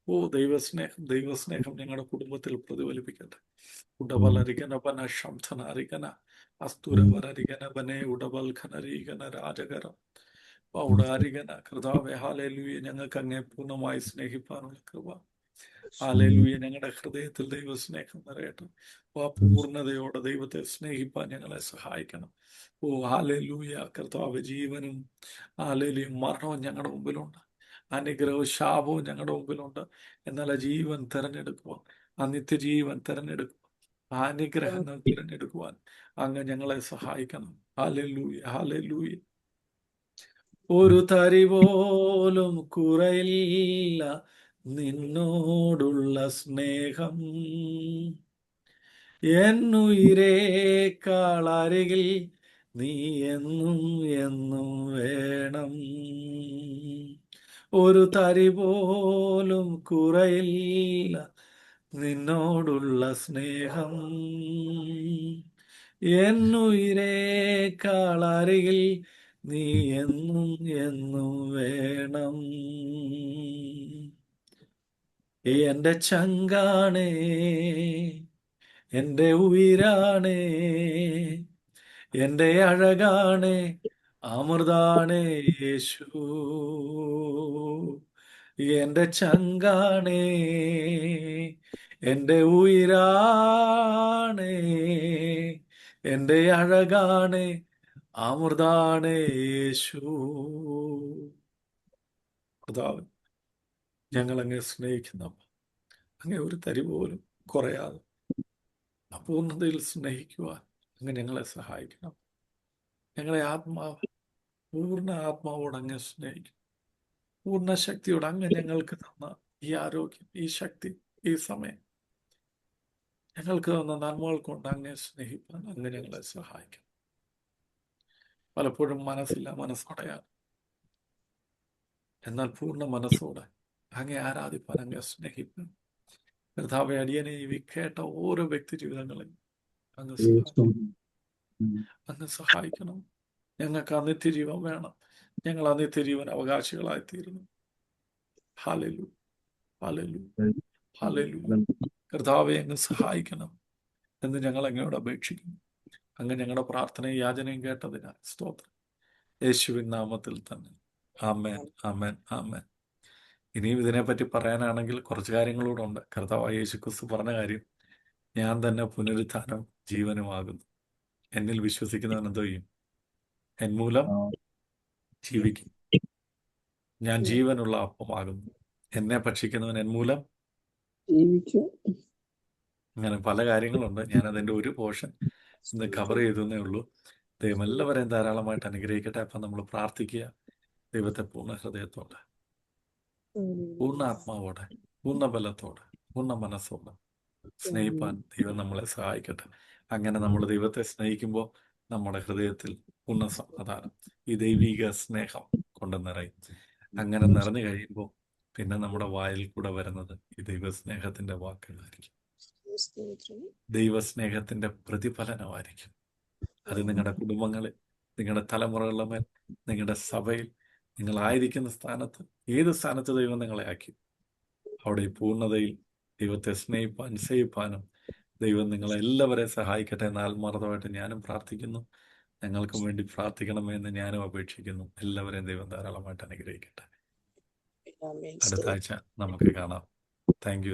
ഓ ദൈവസ്നേഹം ഞങ്ങളുടെ കുടുംബത്തിൽ പ്രതിഫലിപ്പിക്കട്ടെ. ഉടവലരികന ശംഥനരികന അസ്തുരവരരികനവനെ ഉടവൽഖനരീകന രാജകരം പൗടാരികന. കർത്താവേ, ഹല്ലേലൂയ, ഞങ്ങൾക്ക് അങ്ങേ പൂർണ്ണമായി സ്നേഹിപ്പാനുള്ള കൃപ. ഹല്ലേലൂയ, ഞങ്ങളുടെ ഹൃദയത്തിൽ ദൈവസ്നേഹം നിറയട്ടെ. ആ പൂർണ്ണതയോടെ ദൈവത്തെ സ്നേഹിപ്പാൻ ഞങ്ങളെ സഹായിക്കണം. ഓ ഹല്ലേലൂയ, കർത്താവ്, ജീവനും ഹല്ലേലൂയ മരണവും ഞങ്ങളുടെ മുമ്പിലുണ്ട്, അനുഗ്രഹവും ശാപവും ഞങ്ങളുടെ മുമ്പിലുണ്ട്. എന്നാൽ ആ ജീവൻ തിരഞ്ഞെടുക്കുവാൻ, ആ നിത്യജീവൻ തിരഞ്ഞെടുക്കുവാൻ, ആ അനുഗ്രഹങ്ങൾ തിരഞ്ഞെടുക്കുവാൻ അങ്ങ് ഞങ്ങളെ സഹായിക്കണം. Hallelujah hallelujah. ഒരു തരി പോലും കുറയില്ല നിന്നോടുള്ള സ്നേഹം, എന്നുയിരേക്കാൾ അരികിൽ നീ എന്നും എന്നും വേണം. ഒരു തരി പോലും കുറയില്ല നിന്നോടുള്ള സ്നേഹം, എന്നുയിരേക്കാൾ അരികിൽ നീ എന്നും എന്നും വേണം. എന്റെ ചങ്കാണേ, എന്റെ ഉയിരാണേ, എന്റെ അഴകാണേ, അമൃതാണേ യേശു. എന്റെ ചങ്കാണേ, എന്റെ ഉയിരാണേ, എന്റെ അഴകാണേ, അമൃതാണേ യേശു. കർത്താവേ, ഞങ്ങൾ അങ്ങേ സ്നേഹിക്കുന്നു. അങ്ങേ ഒരു തരി പോലും കുറയാതെ അപൂർണതയിൽ സ്നേഹിക്കുവാൻ അങ്ങ് ഞങ്ങളെ സഹായിക്കണം. ഞങ്ങളെ പൂർണ്ണ ആത്മാവോട് അങ്ങ് സ്നേഹിക്കും. പൂർണ്ണ ശക്തിയോട് അങ്ങ് ഞങ്ങൾക്ക് തന്ന ഈ ആരോഗ്യം, ഈ ശക്തി, ഈ സമയം, ഞങ്ങൾക്ക് തന്ന നന്മകൾ കൊണ്ട് അങ്ങേ സ്നേഹിക്കാൻ അങ്ങ് ഞങ്ങളെ സഹായിക്കും. പലപ്പോഴും മനസ്സോടെയാണ്, എന്നാൽ പൂർണ്ണ മനസ്സോടെ അങ്ങേ ആരാധിപ്പാൻ, അങ്ങേ സ്നേഹിപ്പാൻ കർത്താവേ, അടിയനെ ഈ കേട്ട ഓരോ വ്യക്തി ജീവിതങ്ങളെയും അങ്ങ് സഹായിക്കണം. ഞങ്ങൾക്ക് ആ നിത്യജീവൻ വേണം. ഞങ്ങൾ ആ നിത്യജീവൻ അവകാശികളായിത്തീരുന്നു. Hallelujah hallelujah hallelujah. കർത്താവെ, അങ്ങ് സഹായിക്കണം എന്ന് ഞങ്ങൾ അങ്ങയോട് അപേക്ഷിക്കുന്നു. അങ്ങ് ഞങ്ങളുടെ പ്രാർത്ഥനയും യാചനയും കേട്ടതിനാൽ സ്തോത്രം. യേശുവിൻ നാമത്തിൽ തന്നെ ആമേൻ ആമേൻ ആമേൻ. ഇനിയും ഇതിനെപ്പറ്റി പറയാനാണെങ്കിൽ കുറച്ച് കാര്യങ്ങളൂടെ ഉണ്ട്. കർത്താവായ യേശു ക്രിസ്തു പറഞ്ഞ കാര്യം, ഞാൻ തന്നെ പുനരുത്ഥാനം ജീവനുമാകുന്നു. എന്നിൽ വിശ്വസിക്കുന്നവൻ എന്തോ ചെയ്യും? എന്മൂലം ജീവിക്കും. ഞാൻ ജീവനുള്ള അപ്പമാകുന്നു. എന്നെ ഭക്ഷിക്കുന്നവൻ എന്മൂലം ജീവിക്കും. അങ്ങനെ പല കാര്യങ്ങളുണ്ട്. ഞാൻ അതിൻ്റെ ഒരു പോർഷൻ ഇന്ന് കവർ ചെയ്തേ ഉള്ളൂ. ദൈവം എല്ലാവരെയും ധാരാളമായിട്ട് അനുഗ്രഹിക്കട്ടെ. അപ്പം നമ്മൾ പ്രാർത്ഥിക്കുക. ദൈവത്തെ പൂർണ്ണ ഹൃദയത്തോടെ, പൂർണ്ണ ആത്മാവോടെ, പൂർണ്ണ ബലത്തോടെ, പൂർണ്ണ മനസ്സോടെ സ്നേഹിപ്പാൻ ദൈവം നമ്മളെ സഹായിക്കട്ടെ. അങ്ങനെ നമ്മൾ ദൈവത്തെ സ്നേഹിക്കുമ്പോൾ നമ്മുടെ ഹൃദയത്തിൽ പൂർണ്ണ സമാധാനം, ഈ ദൈവിക സ്നേഹം കൊണ്ട് നിറയും. അങ്ങനെ നിറഞ്ഞു കഴിയുമ്പോൾ പിന്നെ നമ്മുടെ വായിൽ കൂടെ വരുന്നത് ഈ ദൈവസ്നേഹത്തിന്റെ വാക്കുകളായിരിക്കും, ദൈവസ്നേഹത്തിന്റെ പ്രതിഫലനമായിരിക്കും. അത് നിങ്ങളുടെ കുടുംബങ്ങളിൽ, നിങ്ങളുടെ തലമുറകളുടെ മേൽ, നിങ്ങളുടെ സഭയിൽ, നിങ്ങളായിരിക്കുന്ന സ്ഥാനത്ത്, ഏത് സ്ഥാനത്ത് ദൈവം നിങ്ങളെ ആക്കി, അവിടെ ഈ പൂർണ്ണതയിൽ ദൈവത്തെ സ്നേഹിപ്പാൻ, സേവിപ്പാനും ദൈവം നിങ്ങളെല്ലാവരെയും സഹായിക്കട്ടെ എന്ന് ആത്മാർത്ഥമായിട്ട് ഞാനും പ്രാർത്ഥിക്കുന്നു. ഞങ്ങൾക്കും വേണ്ടി പ്രാർത്ഥിക്കണമെന്ന് ഞാനും അപേക്ഷിക്കുന്നു. എല്ലാവരെയും ദൈവം ധാരാളമായിട്ട് അനുഗ്രഹിക്കട്ടെ. അടുത്ത ആഴ്ച നമുക്ക് കാണാം. Thank you.